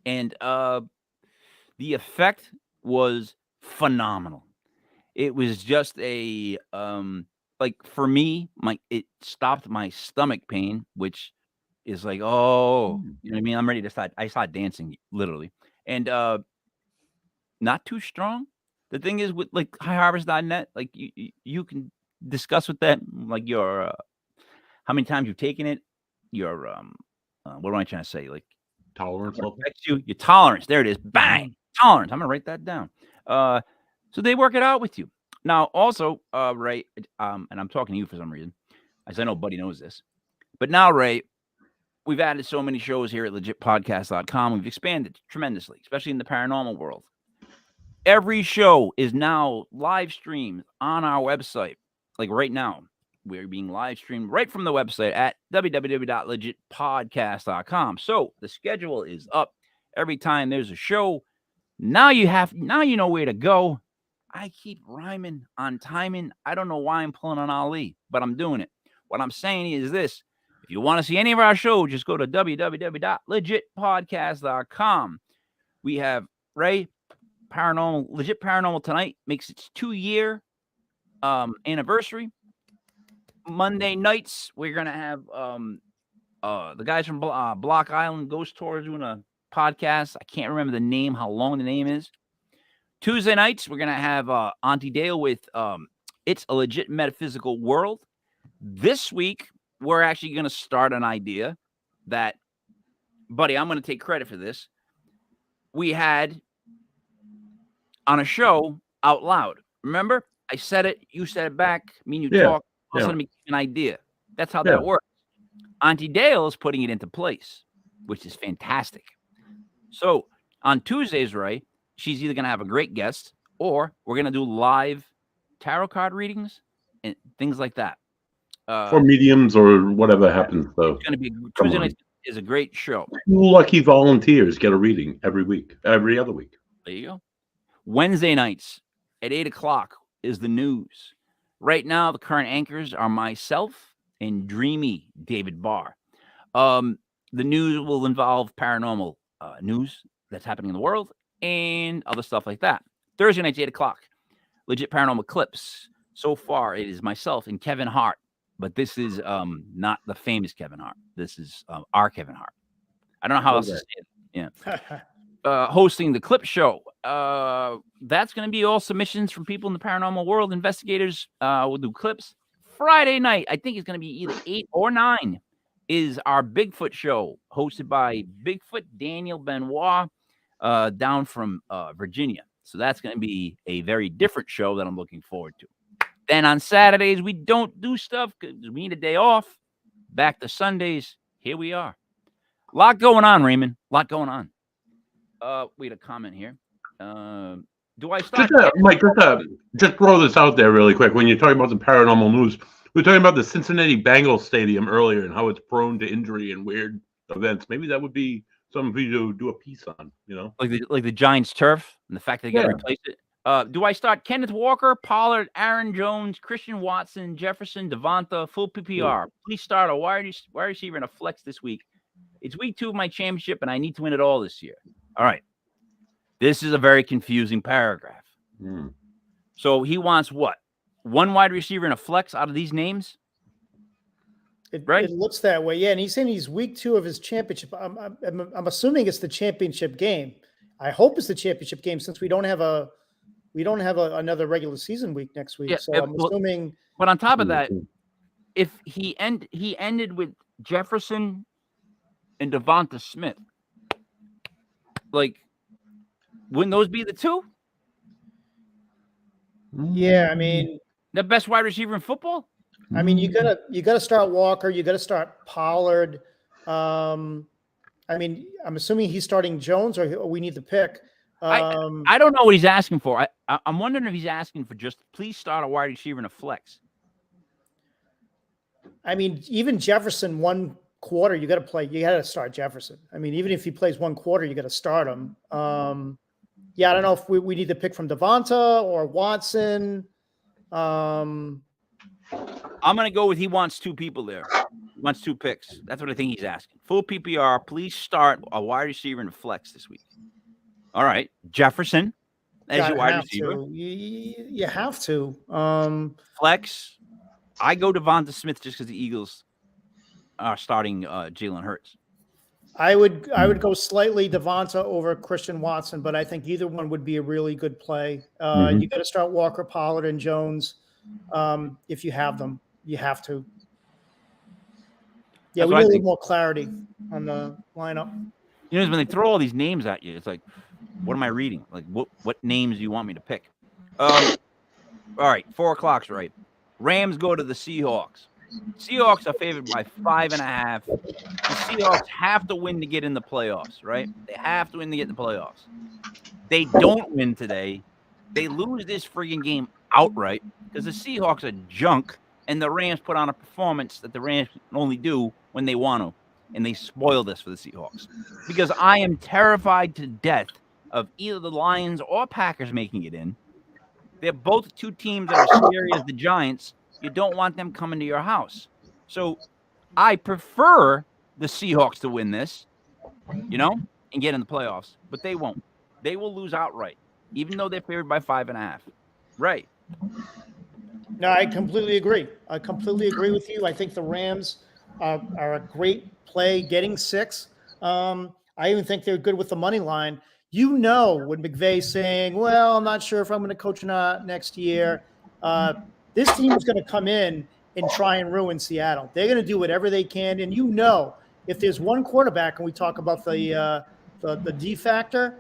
C: And the effect was phenomenal. It was just a like for me, it stopped my stomach pain, which is like, oh, you know what I mean? I'm ready to start. I start dancing literally, and not too strong. The thing is with like highharvest.net, like you can discuss with that, like your how many times you've taken it, your what am I trying to say? Like
E: Tolerance level.
C: your tolerance. There it is. Bang, tolerance. I'm gonna write that down. So they work it out with you. Now, also, Ray, and I'm talking to you for some reason, as I know Buddy knows this, but now, Ray, we've added so many shows here at legitpodcast.com. We've expanded tremendously, especially in the paranormal world. Every show is now live streamed on our website. Like right now, we're being live streamed right from the website at www.legitpodcast.com. So the schedule is up every time there's a show. Now you know where to go. I keep rhyming on timing. I don't know why I'm pulling on Ali, but I'm doing it. What I'm saying is this. If you want to see any of our shows, just go to www.legitpodcast.com. We have Ray Legit Paranormal tonight makes its 2-year anniversary. Monday nights, we're going to have the guys from Block Island Ghost Tours doing a podcast. I can't remember the name, how long the name is. Tuesday nights, we're going to have Auntie Dale with It's a Legit Metaphysical World. This week, we're actually going to start an idea that, Buddy, I'm going to take credit for this. We had on a show out loud. Remember? I said it, you said it back, me and you talk. All of a sudden, make an idea. That's how that works. Auntie Dale is putting it into place, which is fantastic. So on Tuesdays, Ray, she's either going to have a great guest or we're going to do live tarot card readings and things like that.
E: For mediums or whatever happens. So
C: it's going to be Tuesday night is a great show.
E: 2 lucky volunteers get a reading every other week.
C: There you go. Wednesday nights at 8:00 is the news. Right now, the current anchors are myself and Dreamy David Barr. The news will involve paranormal news that's happening in the world and other stuff like that. Thursday nights, 8:00, Legit Paranormal Clips. So far, it is myself and Kevin Hart, but this is not the famous Kevin Hart. This is our Kevin Hart. I don't know how else to say it. Yeah. Hosting the Clip Show. That's going to be all submissions from people in the paranormal world. Investigators will do clips. Friday night, I think it's going to be either 8 or 9, is our Bigfoot show, hosted by Bigfoot Daniel Benoit down from Virginia. So that's going to be a very different show that I'm looking forward to. Then on Saturdays, we don't do stuff because we need a day off. Back to Sundays. Here we are. A lot going on, Raymond. A lot going on. We had a comment here. Do I start?
E: Mike, just throw this out there really quick. When you're talking about the paranormal news, we were talking about the Cincinnati Bengals Stadium earlier and how it's prone to injury and weird events. Maybe that would be something for you to do a piece on, you know?
C: Like the Giants turf and the fact that they got to replace it. Do I start Kenneth Walker, Pollard, Aaron Jones, Christian Watson, Jefferson, Devonta, full PPR? Please start a wide receiver and a flex this week. It's week 2 of my championship, and I need to win it all this year. All right. This is a very confusing paragraph. So he wants what? 1 wide receiver and a flex out of these names? Right?
D: It looks that way. Yeah, and he's saying he's week 2 of his championship. I'm assuming it's the championship game. I hope it's the championship game since we don't have another regular season week next week. So I'm assuming.
C: But on top of that, if he ended with Jefferson and Devonta Smith, like, wouldn't those be the 2?
D: Yeah, I mean,
C: the best wide receiver in football.
D: I mean, you gotta start Walker. You gotta start Pollard. I mean, I'm assuming he's starting Jones, or we need to pick.
C: I don't know what he's asking for. I'm wondering if he's asking for just please start a wide receiver and a flex.
D: I mean, even Jefferson 1 quarter, you got to play. You got to start Jefferson. I mean, even if he plays 1 quarter, you got to start him. Yeah, I don't know if we need to pick from Devonta or Watson.
C: I'm gonna go with he wants 2 people there. He wants 2 picks. That's what I think he's asking. Full PPR. Please start a wide receiver and a flex this week. All right, Jefferson as your wide receiver.
D: You have to.
C: Flex. I go Devonta Smith just because the Eagles are starting Jalen Hurts.
D: I would go slightly Devonta over Christian Watson, but I think either one would be a really good play. You got to start Walker, Pollard, and Jones if you have them. You have to. Yeah,
C: That's
D: we
C: what
D: need
C: I
D: a little
C: think.
D: more clarity on the lineup.
C: You know, when they throw all these names at you, it's like, what am I reading? Like, what names do you want me to pick? All right, 4 o'clock's right. Rams go to the Seahawks. Seahawks are favored by 5.5. The Seahawks have to win to get in the playoffs, right? They have to win to get in the playoffs. They don't win today. They lose this friggin' game outright because the Seahawks are junk, and the Rams put on a performance that the Rams can only do when they want to, and they spoil this for the Seahawks. Because I am terrified to death of either the Lions or Packers making it in. They're both two teams that are scary as the Giants. You don't want them coming to your house. So I prefer the Seahawks to win this, and get in the playoffs. But they won't. They will lose outright, even though they're favored by 5.5. Right.
D: No, I completely agree. I completely agree with you. I think the Rams are a great play getting 6. I even think they're good with the money line. When McVay's saying, well, I'm not sure if I'm going to coach or not next year. This team is going to come in and try and ruin Seattle. They're going to do whatever they can. And if there's one quarterback, and we talk about the D factor,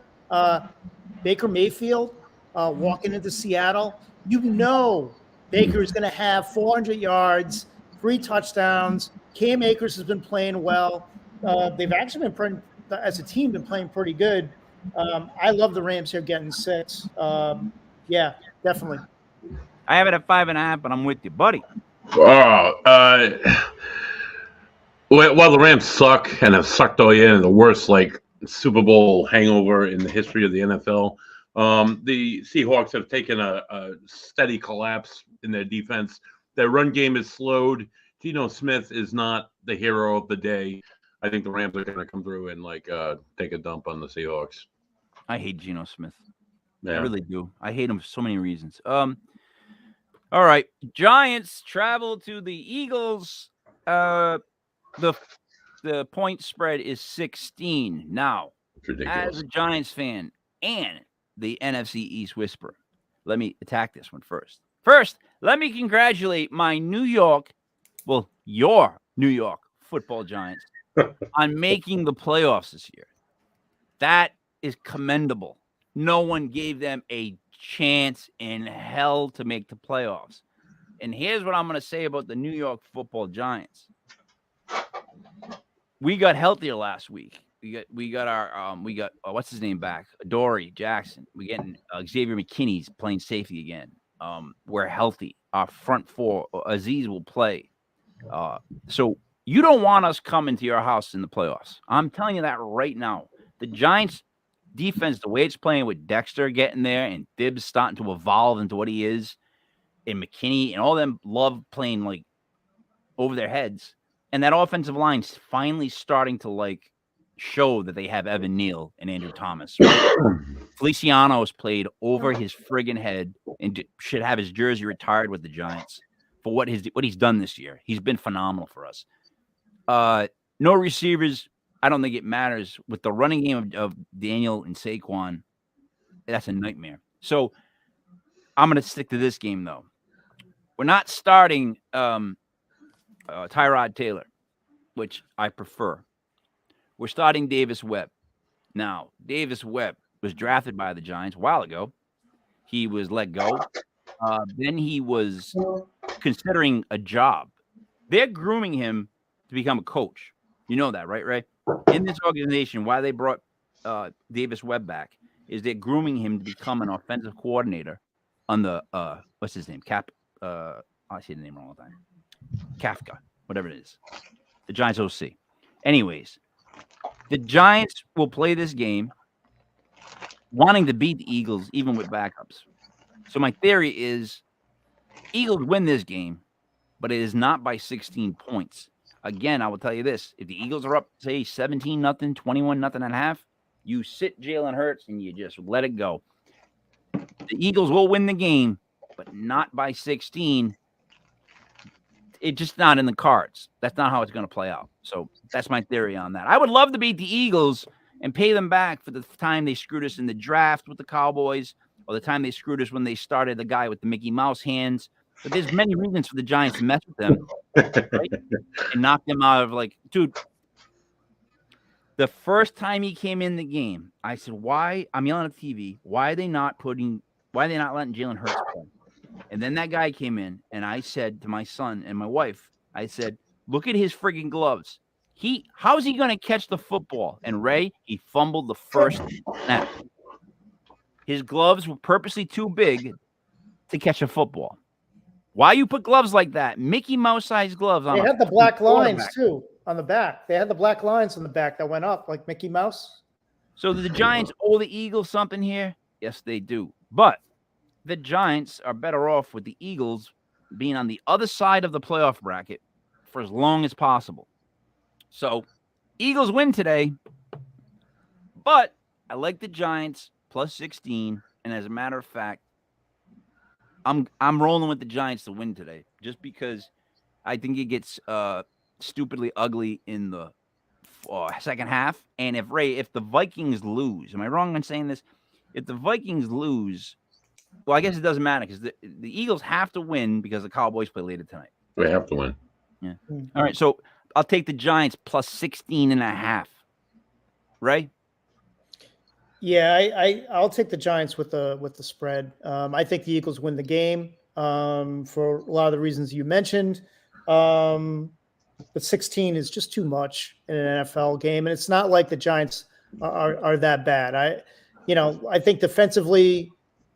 D: Baker Mayfield walking into Seattle, Baker is going to have 400 yards, 3 touchdowns. Cam Akers has been playing well. They've actually as a team, been playing pretty good. I love the Rams here getting 6. Yeah, definitely.
C: I have it at 5.5, but I'm with you, buddy.
E: Well, the Rams suck and have sucked all year, and the worst Super Bowl hangover in the history of the NFL. The Seahawks have taken a steady collapse in their defense. Their run game is slowed. Geno Smith is not the hero of the day. I think the Rams are going to come through and take a dump on the Seahawks.
C: I hate Geno Smith.
E: Yeah.
C: I really do. I hate him for so many reasons. All right, Giants travel to the Eagles. The point spread is 16. Now,
E: It's ridiculous.
C: as a Giants fan and the NFC East whisperer, let me attack this one first. First, let me congratulate my your New York Football Giants on making the playoffs this year. That is commendable. No one gave them a chance in hell to make the playoffs. And here's what I'm going to say about the New York Football Giants. We got healthier last week. We got what's his name back? Adoree Jackson. We getting Xavier McKinney's playing safety again. We're healthy. Our front 4, Aziz will play. So you don't want us coming to your house in the playoffs. I'm telling you that right now. The Giants defense, the way it's playing with Dexter getting there and Thibs starting to evolve into what he is, and McKinney and all them love playing over their heads. And that offensive line's finally starting to show that they have Evan Neal and Andrew Thomas. Right? Feliciano's played over his friggin' head and should have his jersey retired with the Giants for what he's done this year. He's been phenomenal for us. No receivers. I don't think it matters. With the running game of Daniel and Saquon, that's a nightmare. So I'm going to stick to this game, though. We're not starting Tyrod Taylor, which I prefer. We're starting Davis Webb. Now, Davis Webb was drafted by the Giants a while ago. He was let go. Then he was considering a job. They're grooming him to become a coach. You know that, right, Ray? In this organization, why they brought Davis Webb back is they're grooming him to become an offensive coordinator on the what's his name? I say the name wrong all the time. Kafka, whatever it is. The Giants OC. Anyways, the Giants will play this game wanting to beat the Eagles even with backups. So my theory is Eagles win this game, but it is not by 16 points. Again, I will tell you this. If the Eagles are up, say, 17-0, 21-0 and a half, you sit Jalen Hurts and you just let it go. The Eagles will win the game, but not by 16. it's just not in the cards. That's not how it's going to play out. So that's my theory on that. I would love to beat the Eagles and pay them back for the time they screwed us in the draft with the Cowboys, or the time they screwed us when they started the guy with the Mickey Mouse hands. But there's many reasons for the Giants to mess with them, right? And knock them out of, like, dude. The first time he came in the game, I said, "Why?" I'm yelling at the TV. Why are they not letting Jalen Hurts play? And then that guy came in, and I said to my son and my wife, I said, "Look at his friggin' gloves. How is he going to catch the football?" And Ray, he fumbled the first snap. His gloves were purposely too big to catch a football. Why you put gloves like that? Mickey Mouse-sized gloves on.
D: They had the black lines too on the back. They had the black lines on the back that went up like Mickey Mouse.
C: So do the Giants owe the Eagles something here? Yes, they do. But the Giants are better off with the Eagles being on the other side of the playoff bracket for as long as possible. So Eagles win today, but I like the Giants plus 16. And as a matter of fact, I'm rolling with the Giants to win today, just because I think it gets stupidly ugly in the second half. And if the Vikings lose, am I wrong in saying this? If the Vikings lose, well, I guess it doesn't matter because the Eagles have to win because the Cowboys play later tonight.
E: They have to win.
C: Yeah. All right. So I'll take the Giants plus 16.5. Right?
D: Yeah, I'll take the Giants with the spread. I think the Eagles win the game for a lot of the reasons you mentioned. But 16 is just too much in an NFL game, and it's not like the Giants are that bad. I think defensively,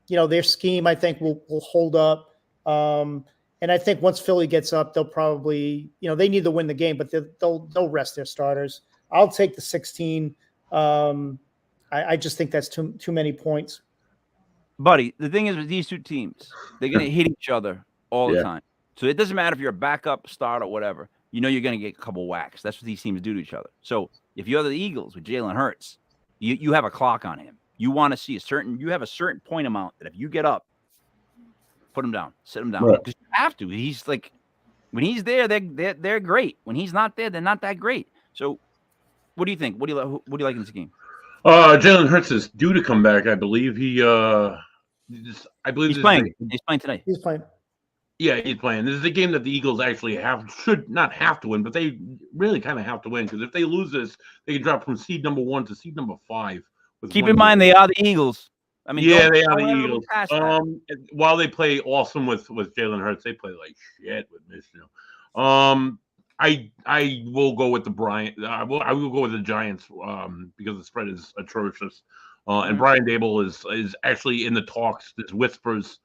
D: their scheme I think will hold up. And I think once Philly gets up, they'll probably, they need to win the game, but they'll rest their starters. I'll take the 16. I just think that's too many points.
C: Buddy, the thing is with these two teams, they're going to hit each other all the time. So it doesn't matter if you're a backup, starter, whatever. You're going to get a couple whacks. That's what these teams do to each other. So if you're the Eagles with Jalen Hurts, you have a clock on him. You want to see you have a certain point amount that if you get up, put him down, sit him down. Because you have to. He's like, when he's there, they're great. When he's not there, they're not that great. So what do you think? What do you like in this game?
E: Jalen Hurts is due to come back. I believe he's
C: playing. He's playing today.
D: He's playing.
E: Yeah, he's playing. This is a game that the Eagles actually should not have to win, but they really kind of have to win because if they lose this, they can drop from seed number 1 to seed number 5.
C: Keep in mind they are the Eagles. I mean,
E: yeah, they are the Eagles. While they play awesome with Jalen Hurts, they play like shit with Michigan. I will go with I will go with the Giants because the spread is atrocious. And Brian Daboll is actually in the talks. There's whispers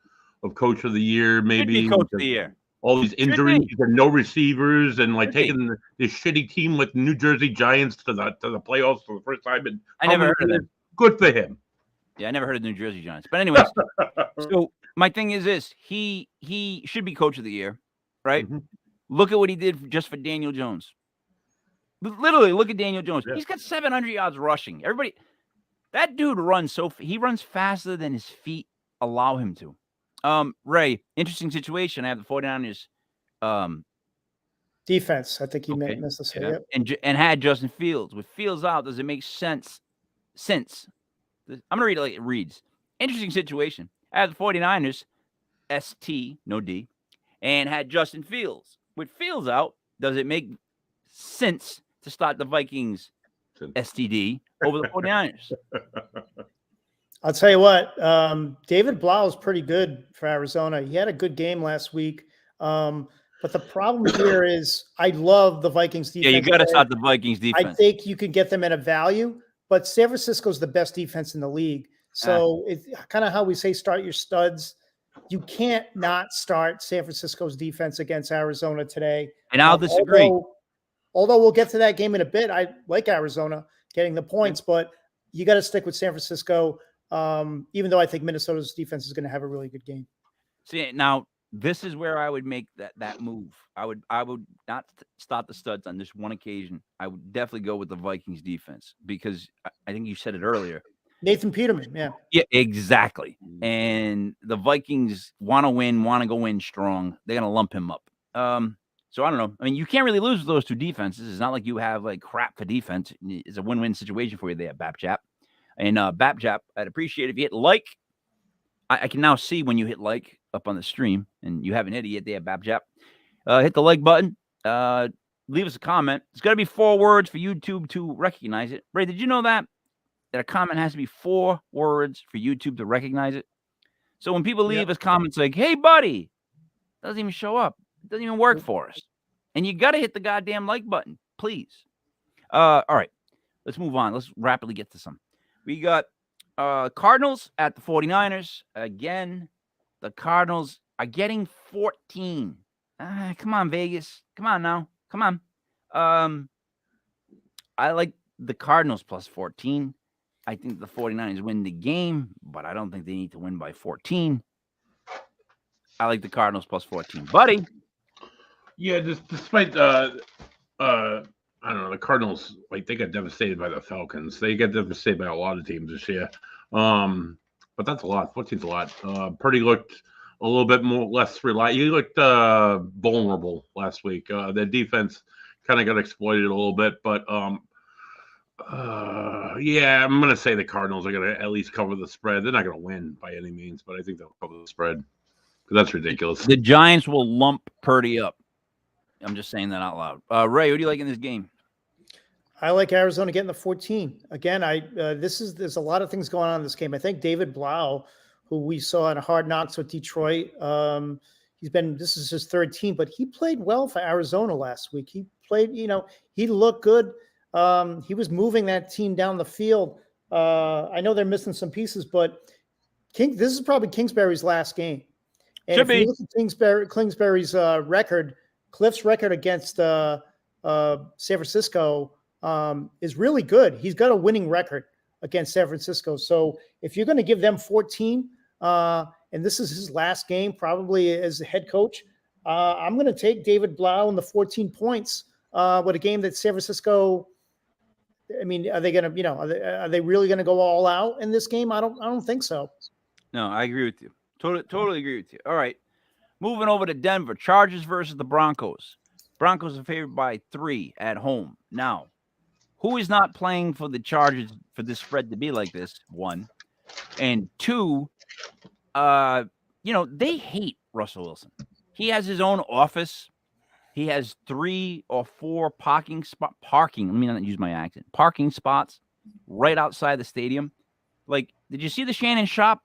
E: of Coach of the Year, maybe
C: Coach of the Year.
E: All these injuries and no receivers, and like taking this shitty team with New Jersey Giants to the playoffs for the first time. And
C: I never heard of them.
E: Good for him.
C: Yeah, I never heard of the New Jersey Giants. But anyways, so my thing is this: he should be Coach of the Year, right? Mm-hmm. Look at what he did just for Daniel Jones. Literally, look at Daniel Jones. Yeah. He's got 700 yards rushing. That dude runs he runs faster than his feet allow him to. Ray, interesting situation. I have the 49ers
D: defense. I think you meant to say it.
C: And had Justin Fields. With Fields out, does it make sense? I'm going to read it like it reads. Interesting situation. I have the 49ers, ST, no D, and had Justin Fields. With Fields out, does it make sense to start the Vikings STD over the 49ers?
D: I'll tell you what, David Blau is pretty good for Arizona. He had a good game last week. But the problem here is I love the Vikings defense.
C: Yeah, you got to start the Vikings defense.
D: I think you can get them at a value, but San Francisco's the best defense in the league. So it's kind of how we say start your studs. You can't not start San Francisco's defense against Arizona today.
C: And I'll disagree.
D: Although we'll get to that game in a bit. I like Arizona getting the points, but you got to stick with San Francisco, even though I think Minnesota's defense is going to have a really good game.
C: See, now this is where I would make that move. I would not start the studs on this one occasion. I would definitely go with the Vikings defense because I think you said it earlier.
D: Nathan Peterman, yeah.
C: Yeah, exactly. And the Vikings want to win, want to go in strong. They're going to lump him up. So So I don't know. I mean, you can't really lose with those two defenses. It's not like you have like crap for defense. It's a win-win situation for you there, BapJap. And BapJap, I'd appreciate if you hit like. I can now see when you hit like up on the stream, and you haven't hit it yet there, BapJap. Hit the like button. Leave us a comment. It's got to be 4 words for YouTube to recognize it. Ray, did you know that a comment has to be 4 words for YouTube to recognize it? So when people leave us comments like, hey, buddy, it doesn't even show up. It doesn't even work for us. And you got to hit the goddamn like button, please. All right, let's move on. Let's rapidly get to some. We got Cardinals at the 49ers. Again, the Cardinals are getting 14. Come on, Vegas. Come on now. Come on. I like the Cardinals plus 14. I think the 49ers win the game, but I don't think they need to win by 14. I like the Cardinals plus 14. Buddy.
E: Yeah, despite I don't know, the Cardinals, like, they got devastated by the Falcons. They got devastated by a lot of teams this year. But that's a lot. 14's a lot. Purdy looked a little bit less reliable. He looked vulnerable last week. Their defense kind of got exploited a little bit, but yeah, I'm going to say the Cardinals are going to at least cover the spread. They're not going to win by any means, but I think they'll cover the spread. That's ridiculous.
C: The Giants will lump Purdy up. I'm just saying that out loud. Ray, what do you like in this game?
D: I like Arizona getting the 14. Again, there's a lot of things going on in this game. I think David Blau, who we saw in Hard Knocks with Detroit, this is his 3rd team, but he played well for Arizona last week. He played, he looked good. He was moving that team down the field. I know they're missing some pieces, but this is probably Kingsbury's last game. And
C: Should be.
D: You look at Kingsbury's record, Cliff's record against San Francisco is really good. He's got a winning record against San Francisco. So if you're going to give them 14, and this is his last game probably as the head coach, I'm going to take David Blau and the 14 points with a game that San Francisco. I mean, are they going to, are they really going to go all out in this game? I don't think so.
C: No, I agree with you. Totally agree with you. All right. Moving over to Denver. Chargers versus the Broncos. Broncos are favored by 3 at home. Now, who is not playing for the Chargers for this spread to be like this? 1. And 2, they hate Russell Wilson. He has his own office. He has 3 or 4 parking spots right outside the stadium. Like, did you see the Shannon Sharp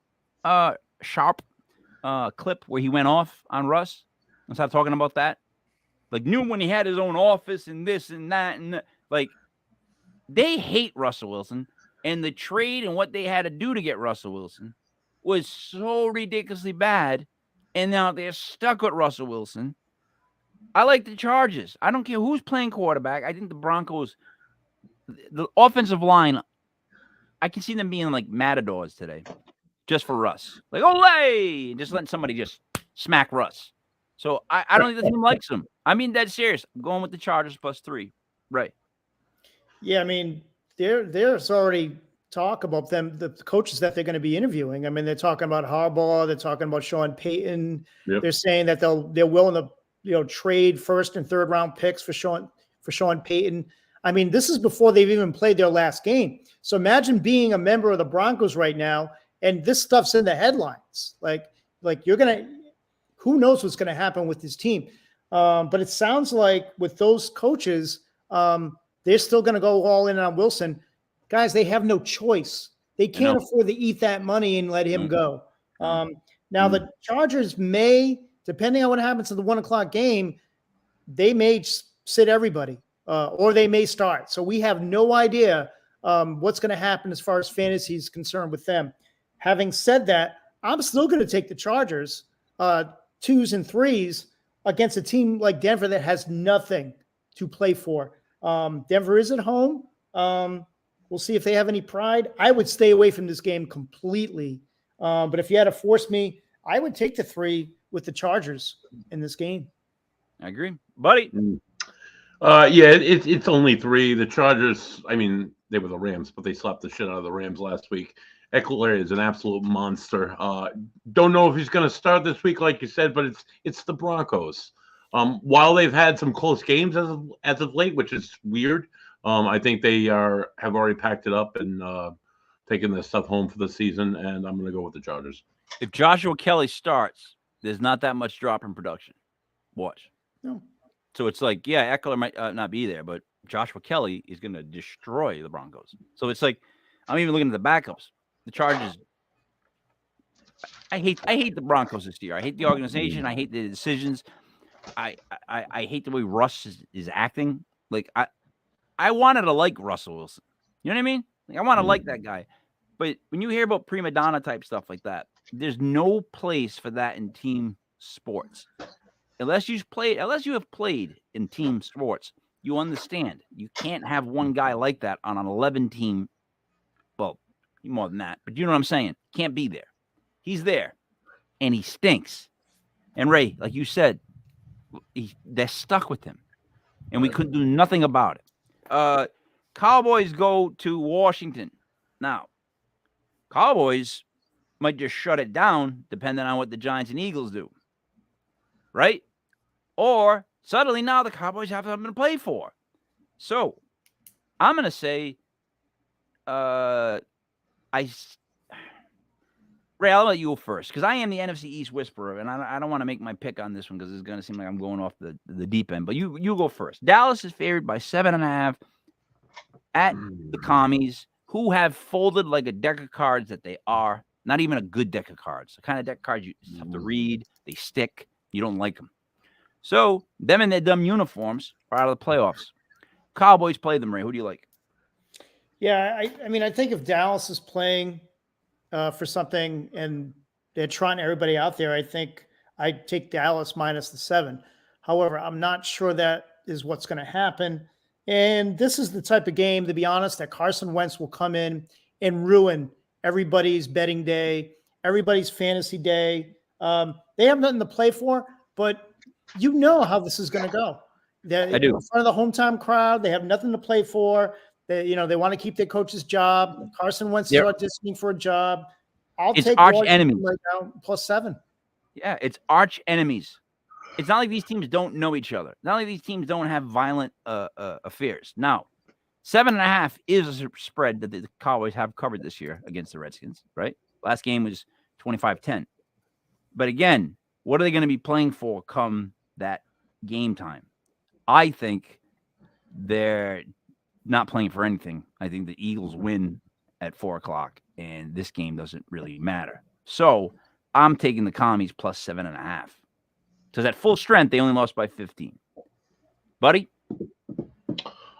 C: clip where he went off on Russ? Let's start talking about that. Like, knew when he had his own office and this and that and like, they hate Russell Wilson, and the trade and what they had to do to get Russell Wilson was so ridiculously bad, and now they're stuck with Russell Wilson. I like the Chargers. I don't care who's playing quarterback. I think the Broncos, the offensive line, I can see them being like matadors today, just for Russ. Like, Olay! Just letting somebody just smack Russ. So I don't think the team likes him. I mean, that's serious. I'm going with the Chargers plus 3. Right. Yeah,
D: I mean, there's already talk about them, the coaches that they're going to be interviewing. I mean, they're talking about Harbaugh. They're talking about Sean Payton. Yep. They're saying that they're willing to trade 1st and 3rd round picks for Sean Payton. I mean, this is before they've even played their last game. So imagine being a member of the Broncos right now, and this stuff's in the headlines. Like you're gonna, who knows what's going to happen with this team? But it sounds like with those coaches, they're still going to go all in on Wilson. Guys, they have no choice. They can't afford to eat that money and let him go. Now, the Chargers may, depending on what happens in the 1 o'clock game, they may sit everybody or they may start. So we have no idea what's going to happen as far as fantasy is concerned with them. Having said that, I'm still going to take the Chargers 2s and 3s against a team like Denver that has nothing to play for. Denver is at home. We'll see if they have any pride. I would stay away from this game completely. But if you had to force me, I would take the 3 with the Chargers in this game.
C: I agree. Buddy.
E: Yeah, it's only 3. The Chargers, I mean, they were the Rams, but they slapped the shit out of the Rams last week. Eckler is an absolute monster. Don't know if he's going to start this week, like you said, but it's the Broncos. While they've had some close games as of late, which is weird, I think they have already packed it up and taken their stuff home for the season. And I'm going to go with the Chargers.
C: If Joshua Kelly starts, there's not that much drop in production. Watch.
D: No.
C: So it's like, yeah, Eckler might not be there, but Joshua Kelly is going to destroy the Broncos. So it's like, I'm even looking at the backups. The Chargers. I hate the Broncos this year. I hate the organization. I hate the decisions. I hate the way Russ is acting. Like I wanted to like Russell Wilson. You know what I mean? Like, I want to like that guy. But when you hear about prima donna type stuff like that, there's no place for that in team sports. Unless you have played in team sports, you understand. You can't have one guy like that on an 11 team. Well, more than that, but you know what I'm saying? Can't be there. He's there, and he stinks. And Ray, like you said, they're stuck with him, and we couldn't do nothing about it. Cowboys go to Washington. Now, Cowboys might just shut it down depending on what the Giants and Eagles do, right? Or suddenly now the Cowboys have something to play for. So I'm going to say Ray, I'll let you go first because I am the NFC East whisperer, and I don't want to make my pick on this one because it's going to seem like I'm going off the deep end. But you go first. Dallas is favored by 7.5 at the Commies, who have folded like a deck of cards that they are. Not even a good deck of cards. The kind of deck of cards you have to read. They stick. You don't like them. So them in their dumb uniforms are out of the playoffs. Cowboys play them, Ray. Who do you like?
D: Yeah, I mean, I think if Dallas is playing for something and they're trying everybody out there, I think I'd take Dallas minus the 7. However, I'm not sure that is what's going to happen. And this is the type of game, to be honest, that Carson Wentz will come in and ruin everybody's betting day, everybody's fantasy day. They have nothing to play for, but you know how this is going to go. They're
C: I do.
D: in front of the hometown crowd. They have nothing to play for. They want to keep their coach's job. Carson Wentz is auditioning for a job.
C: It's
D: take
C: arch
D: Washington
C: enemies
D: right now, plus 7.
C: Yeah, it's arch enemies. It's not like these teams don't know each other. Not like these teams don't have violent affairs. Now, 7.5 is a spread that the Cowboys have covered this year against the Redskins, right? Last game was 25-10. But again, what are they going to be playing for come that game time? I think they're not playing for anything. I think the Eagles win at 4:00, and this game doesn't really matter. So I'm taking the Commies plus 7.5. Because at full strength, they only lost by 15. Buddy?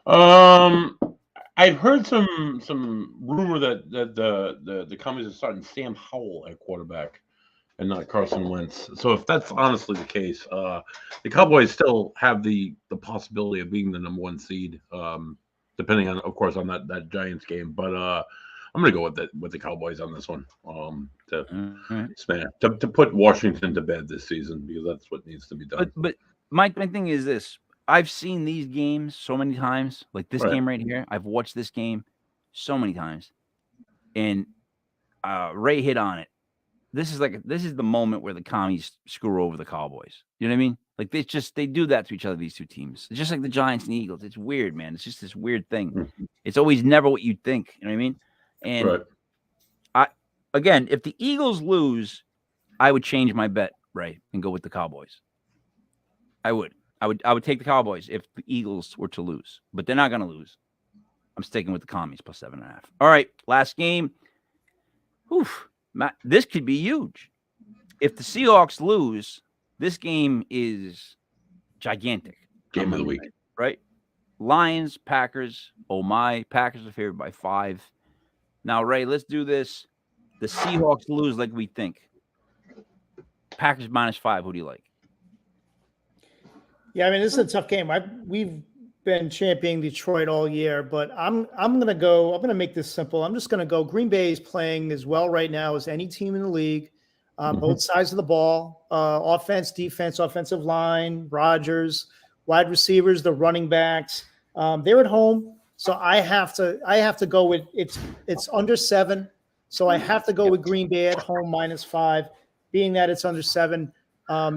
E: I've heard some rumor that the Commies are starting Sam Howell at quarterback and not Carson Wentz. So if that's honestly the case, the Cowboys still have the possibility of being the number 1 seed, depending on, of course, on that Giants game. But I'm going to go with the Cowboys on this one to put Washington to bed this season, because that's what needs to be done.
C: But my thing is this. I've seen these games so many times, like this game right here. I've watched this game so many times, and Ray hit on it. This is the moment where the Commies screw over the Cowboys. You know what I mean? Like they do that to each other, these two teams. It's just like the Giants and Eagles. It's weird, man. It's just this weird thing. It's always never what you think. You know what I mean? And again, if the Eagles lose, I would change my bet, Ray, and go with the Cowboys. I would take the Cowboys if the Eagles were to lose, but they're not going to lose. I'm sticking with the Commies plus 7.5. All right, last game. Oof, this could be huge. If the Seahawks lose, this game is gigantic.
E: Game of the week,
C: right? Lions, Packers. Oh my, Packers are favored by 5. Now, Ray, let's do this. The Seahawks lose like we think. Packers minus 5. Who do you like?
D: Yeah, I mean, this is a tough game. We've been championing Detroit all year, but I'm gonna make this simple. I'm just gonna go. Green Bay is playing as well right now as any team in the league. Both sides of the ball, offense, defense, offensive line, Rodgers, wide receivers, the running backs. They're at home, so I have to go with it's under 7. So I have to go with Green Bay at home minus 5, being that it's under 7.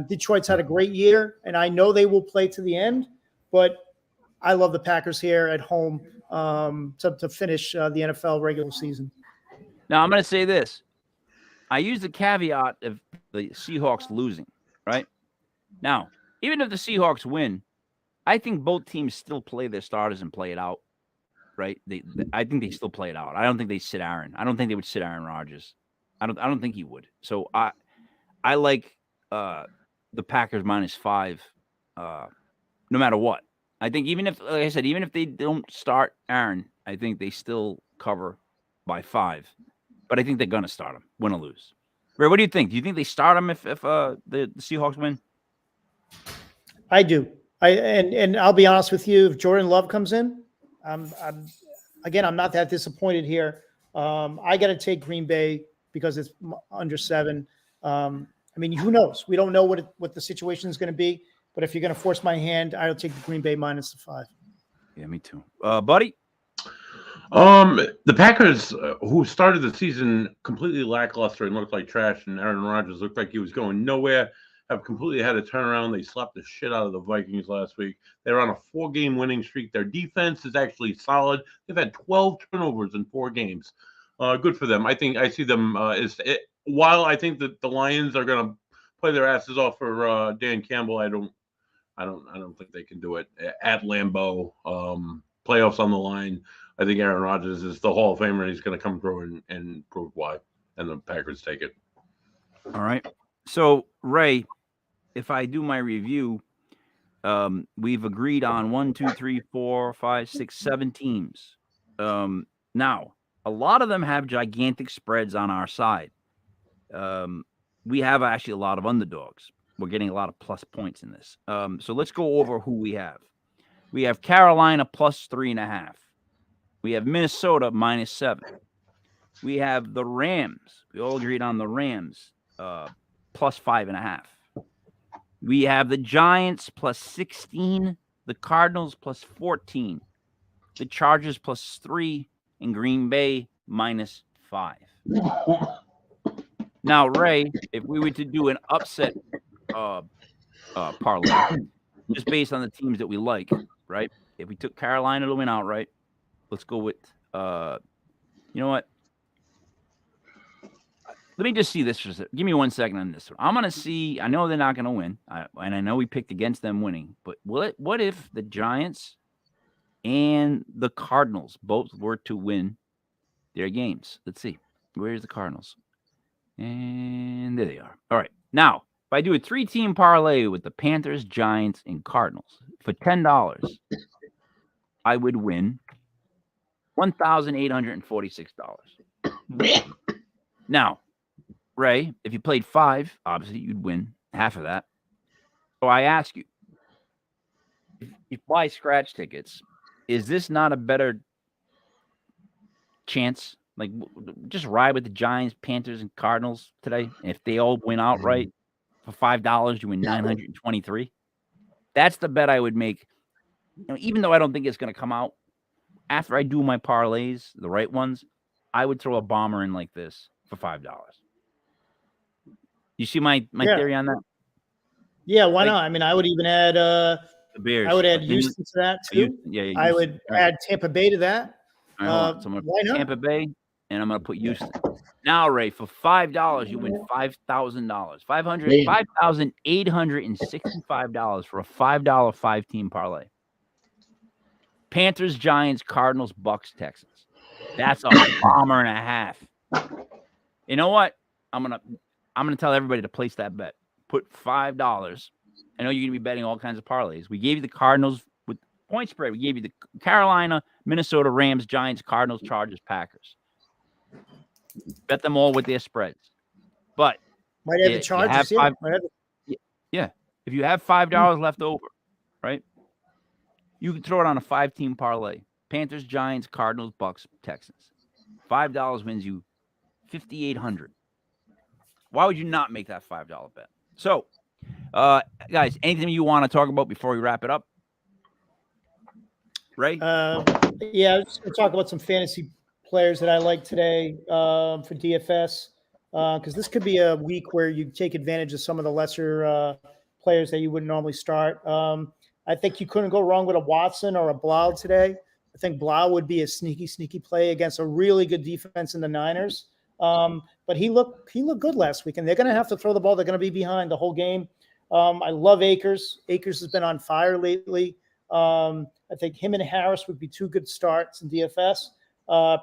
D: Detroit's had a great year, and I know they will play to the end, but I love the Packers here at home to finish the NFL regular season.
C: Now, I'm going to say this. I use the caveat of the Seahawks losing, right? Now, even if the Seahawks win, I think both teams still play their starters and play it out, right? I think they still play it out. I don't think they sit Aaron. I don't think they would sit Aaron Rodgers. I don't think he would. So I like the Packers -5 no matter what. I think even if, like I said, even if they don't start Aaron, I think they still cover by 5. But I think they're going to start him, win or lose. Ray, what do you think? Do you think they start him if the Seahawks win?
D: I do. And I'll be honest with you, if Jordan Love comes in, I'm not that disappointed here. I got to take Green Bay because it's under 7. I mean, who knows? We don't know what the situation is going to be. But if you're going to force my hand, I'll take the Green Bay -5.
C: Yeah, me too. Buddy?
E: The Packers, who started the season completely lackluster and looked like trash, and Aaron Rodgers looked like he was going nowhere, have completely had a turnaround. They slapped the shit out of the Vikings last week. They're on a 4-game winning streak. Their defense is actually solid. They've had 12 turnovers in 4 games. Good for them. I see them while I think that the Lions are going to play their asses off for Dan Campbell, I don't think they can do it at Lambeau. Playoffs on the line. I think Aaron Rodgers is the Hall of Famer, and he's going to come through and prove why. And the Packers take it.
C: All right. So, Ray, if I do my review, we've agreed on 1, 2, 3, 4, 5, 6, 7 teams. Now, a lot of them have gigantic spreads on our side. We have actually a lot of underdogs. We're getting a lot of plus points in this. So let's go over who we have. We have Carolina +3.5. We have Minnesota -7. We have the Rams. We all agreed on the Rams +5.5. We have the Giants +16, the Cardinals +14, the Chargers +3, and Green Bay -5. Now, Ray, if we were to do an upset parlay, just based on the teams that we like, right? If we took Carolina to win outright, let's go with, you know what? Let me just see this. Give me 1 second on this one. I'm going to see. I know they're not going to win, and I know we picked against them winning. But what if the Giants and the Cardinals both were to win their games? Let's see. Where's the Cardinals? And there they are. All right. Now, if I do a 3-team parlay with the Panthers, Giants, and Cardinals for $10, I would win $1,846. Now, Ray, if you played 5, obviously you'd win half of that. So I ask you, if you buy scratch tickets, is this not a better chance? Like, just ride with the Giants, Panthers, and Cardinals today. And if they all win outright for $5, you win $923. That's the bet I would make. You know, even though I don't think it's going to come out, after I do my parlays, the right ones, I would throw a bomber in like this for $5. You see my theory on that?
D: Yeah, why not? I mean, I would even add
C: the Bears.
D: I would add Houston to that too. I would add Tampa Bay to that.
C: All right, so I'm gonna put Tampa Bay, and I'm going to put Houston. Now, Ray, for $5, you win $5,000. $5,865 for a $5 5-team parlay. Panthers, Giants, Cardinals, Bucks, Texans. That's a bomber and a half. You know what? I'm gonna tell everybody to place that bet. Put $5. I know you're gonna be betting all kinds of parlays. We gave you the Cardinals with point spread. We gave you the Carolina, Minnesota, Rams, Giants, Cardinals, Chargers, Packers. Bet them all with their spreads. But
D: might have the Chargers.
C: Yeah. If you have $5 left over, right? You can throw it on a 5-team parlay. Panthers, Giants, Cardinals, Bucks, Texans. $5 wins you $5,800. Why would you not make that $5 bet? So, guys, anything you want to talk about before we wrap it up? Ray?
D: Yeah, I was just going to talk about some fantasy players that I like today for DFS. because this could be a week where you take advantage of some of the lesser players that you wouldn't normally start. I think you couldn't go wrong with a Watson or a Blau today. I think Blau would be a sneaky play against a really good defense in the Niners. But he looked good last week, and they're going to have to throw the ball. They're going to be behind the whole game. I love Akers. Akers has been on fire lately. I think him and Harris would be two good starts in DFS.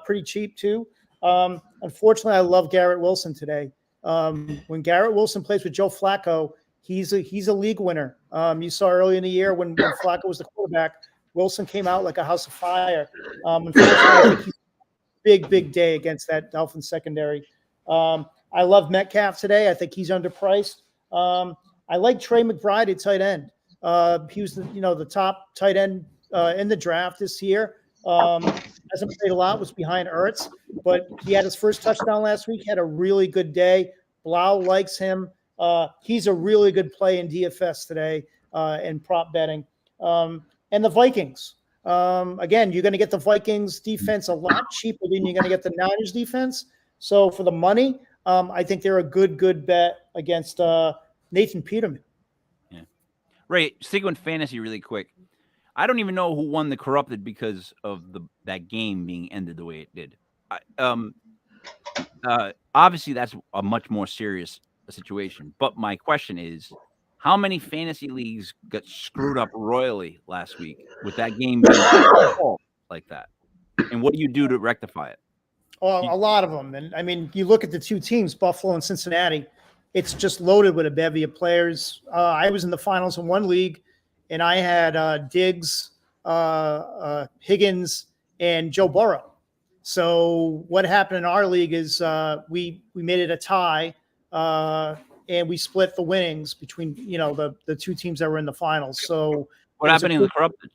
D: Pretty cheap too. Unfortunately, I love Garrett Wilson today. When Garrett Wilson plays with Joe Flacco, he's a league winner. You saw early in the year when Flacco was the quarterback, Wilson came out like a house of fire. Unfortunately, I think he's big day against that Dolphins secondary. I love Metcalf today. I think he's underpriced. I like Trey McBride at tight end. He was the top tight end in the draft this year. Hasn't played a lot, was behind Ertz, but he had his first touchdown last week, had a really good day. Blau likes him. He's a really good play in DFS today in prop betting. And the Vikings. Again, you're going to get the Vikings defense a lot cheaper than you're going to get the Niners defense. So for the money, I think they're a good bet against Nathan Peterman.
C: Yeah. Ray, sticking with fantasy really quick. I don't even know who won the corrupted because of that game being ended the way it did. Obviously, that's a much more serious situation. But my question is, how many fantasy leagues got screwed up royally last week with that game being like that? And what do you do to rectify it?
D: Well, a lot of them. And I mean, you look at the two teams, Buffalo and Cincinnati, it's just loaded with a bevy of players. I was in the finals in one league, and I had Diggs, Higgins, and Joe Burrow. So what happened in our league is we made it a tie, and we split the winnings between the two teams that were in the finals. So
C: what happened in the corrupted?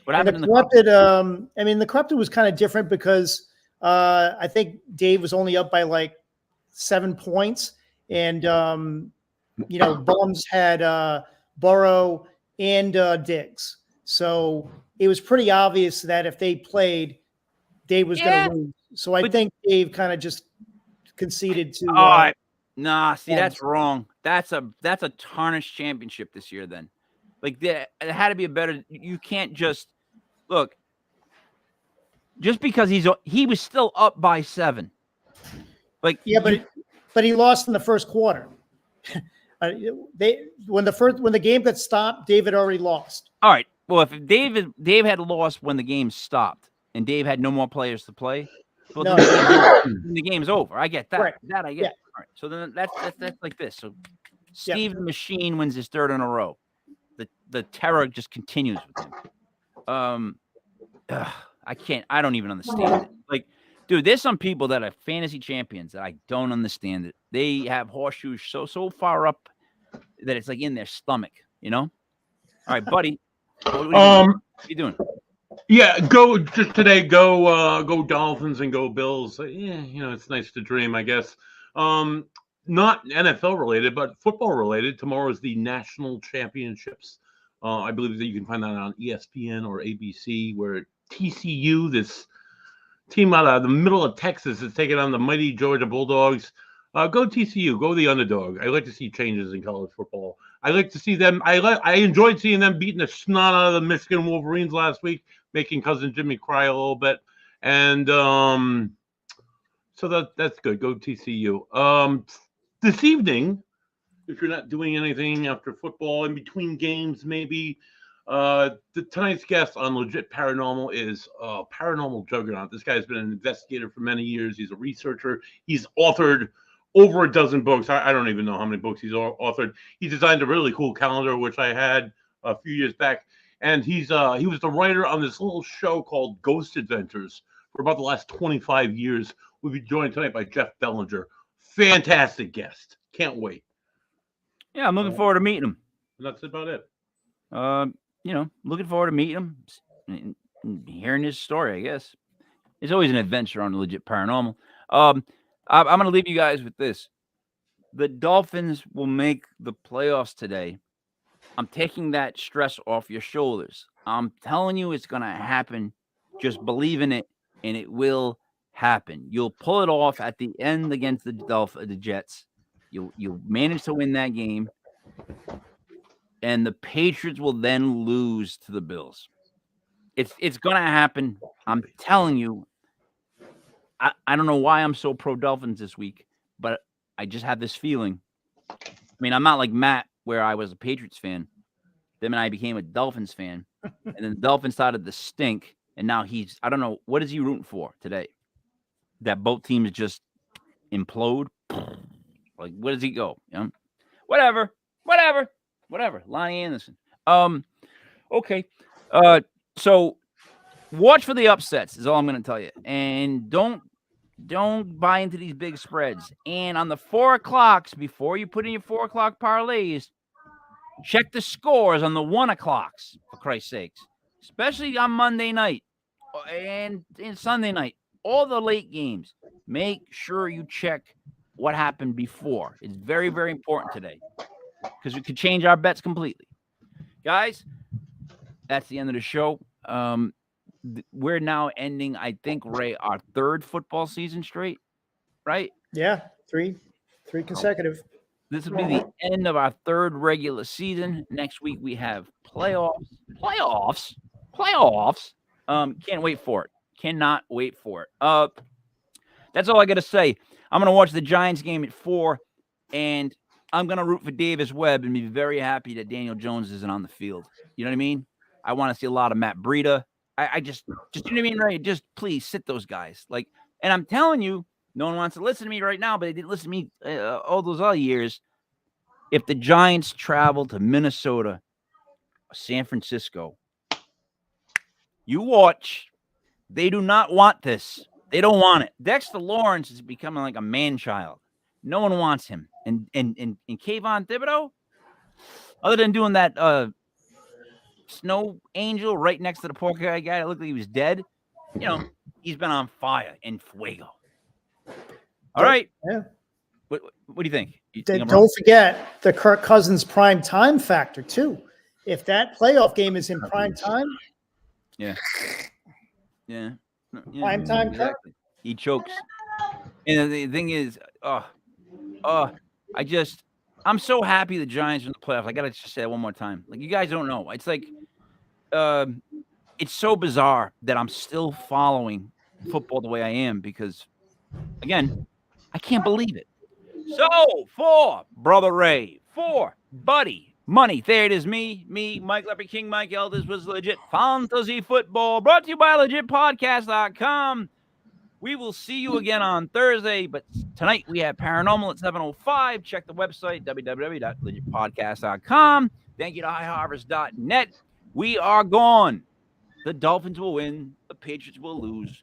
C: What happened in the
D: corrupted? I mean, the corrupted was kind of different because I think Dave was only up by like 7 points, and Bums had Burrow and Diggs. So it was pretty obvious that if they played, Dave was going to lose. So I think Dave kind of just conceded to.
C: Nah, see, that's wrong. That's a tarnished championship this year. Then, like, it had to be a better. You can't just look. Just because he was still up by 7. Like,
D: yeah, but he lost in the first quarter. When the game got stopped, Dave had already lost.
C: All right. Well, if Dave had lost when the game stopped and Dave had no more players to play, well,
D: no.
C: the game's over. I get that.
D: Right.
C: That I get.
D: Yeah.
C: All right. So then that's like this. So Steve the Machine wins his 3rd in a row. The terror just continues with him. I don't even understand it. Like, dude, there's some people that are fantasy champions that I don't understand it. They have horseshoes so far up that it's like in their stomach, All right, buddy. What are you doing?
E: Yeah, go Dolphins and go Bills. Yeah, it's nice to dream, I guess. Not NFL related, but football related. Tomorrow is the national championships. I believe that you can find that on ESPN or ABC, where TCU, this team out of the middle of Texas, is taking on the mighty Georgia Bulldogs. Go TCU, go the underdog. I like to see changes in college football. I like to see them. I enjoyed seeing them beating the snot out of the Michigan Wolverines last week, making cousin Jimmy cry a little bit. And so that's good. Go TCU. This evening, if you're not doing anything after football, in between games, maybe tonight's guest on Legit Paranormal is Paranormal Juggernaut. This guy's been an investigator for many years. He's a researcher. He's authored over a dozen books. I don't even know how many books he's authored. He designed a really cool calendar, which I had a few years back. And he was the writer on this little show called Ghost Adventures for about the last 25 years. We'll be joined tonight by Jeff Bellinger. Fantastic guest. Can't wait.
C: Yeah, I'm looking forward to meeting him.
E: And that's about it.
C: Looking forward to meeting him and hearing his story, I guess. It's always an adventure on Legit Paranormal. I'm going to leave you guys with this. The Dolphins will make the playoffs today. I'm taking that stress off your shoulders. I'm telling you it's going to happen. Just believe in it, and it will happen. You'll pull it off at the end against the Jets. You'll manage to win that game, and the Patriots will then lose to the Bills. It's gonna happen. I'm telling you. I don't know why I'm so pro Dolphins this week, but I just have this feeling. I mean, I'm not like Matt, where I was a Patriots fan. Then I became a Dolphins fan, and then the Dolphins started to stink, and now I don't know, what is he rooting for today? That both teams just implode? Like, where does he go? You know? Whatever. Lonnie Anderson. Okay. So watch for the upsets is all I'm going to tell you. And don't buy into these big spreads. And on the 4 o'clocks, before you put in your 4 o'clock parlays, check the scores on the 1 o'clocks, for Christ's sakes, especially on Monday night and Sunday night. All the late games, make sure you check what happened before. It's very, very important today because we could change our bets completely. Guys, that's the end of the show. We're now ending, I think, Ray, our 3rd football season straight, right?
D: Yeah, three consecutive.
C: This will be the end of our 3rd regular season. Next week we have playoffs. Can't wait for it. Cannot wait for it. That's all I got to say. I'm going to watch the Giants game at 4, and I'm going to root for Davis Webb and be very happy that Daniel Jones isn't on the field. You know what I mean? I want to see a lot of Matt Breida. I just you know what I mean, right? Just please sit those guys. Like, and I'm telling you, no one wants to listen to me right now, but they didn't listen to me all those other years. If the Giants travel to Minnesota, San Francisco, you watch. They do not want this. They don't want it. Dexter Lawrence is becoming like a man-child. No one wants him. And Kayvon Thibodeau, other than doing that snow angel right next to the poor guy that looked like he was dead, you know, he's been on fire in fuego. All right.
D: Yeah.
C: What do you think?
D: Don't forget the Kirk Cousins prime time factor too. If that playoff game is in prime time,
C: yeah.
D: Prime time,
C: exactly. He chokes. And the thing is, I'm so happy the Giants are in the playoffs. I gotta just say that one more time. Like, you guys don't know. It's like, it's so bizarre that I'm still following football the way I am because, again, I can't believe it. So, for Brother Ray, for Buddy Money, there it is, me, Mike Leopard King, Mike Elders was Legit Fantasy Football, brought to you by LegitPodcast.com. We will see you again on Thursday, but tonight we have Paranormal at 7:05. Check the website, www.legitpodcast.com. Thank you to highharvest.net. We are gone. The Dolphins will win. The Patriots will lose.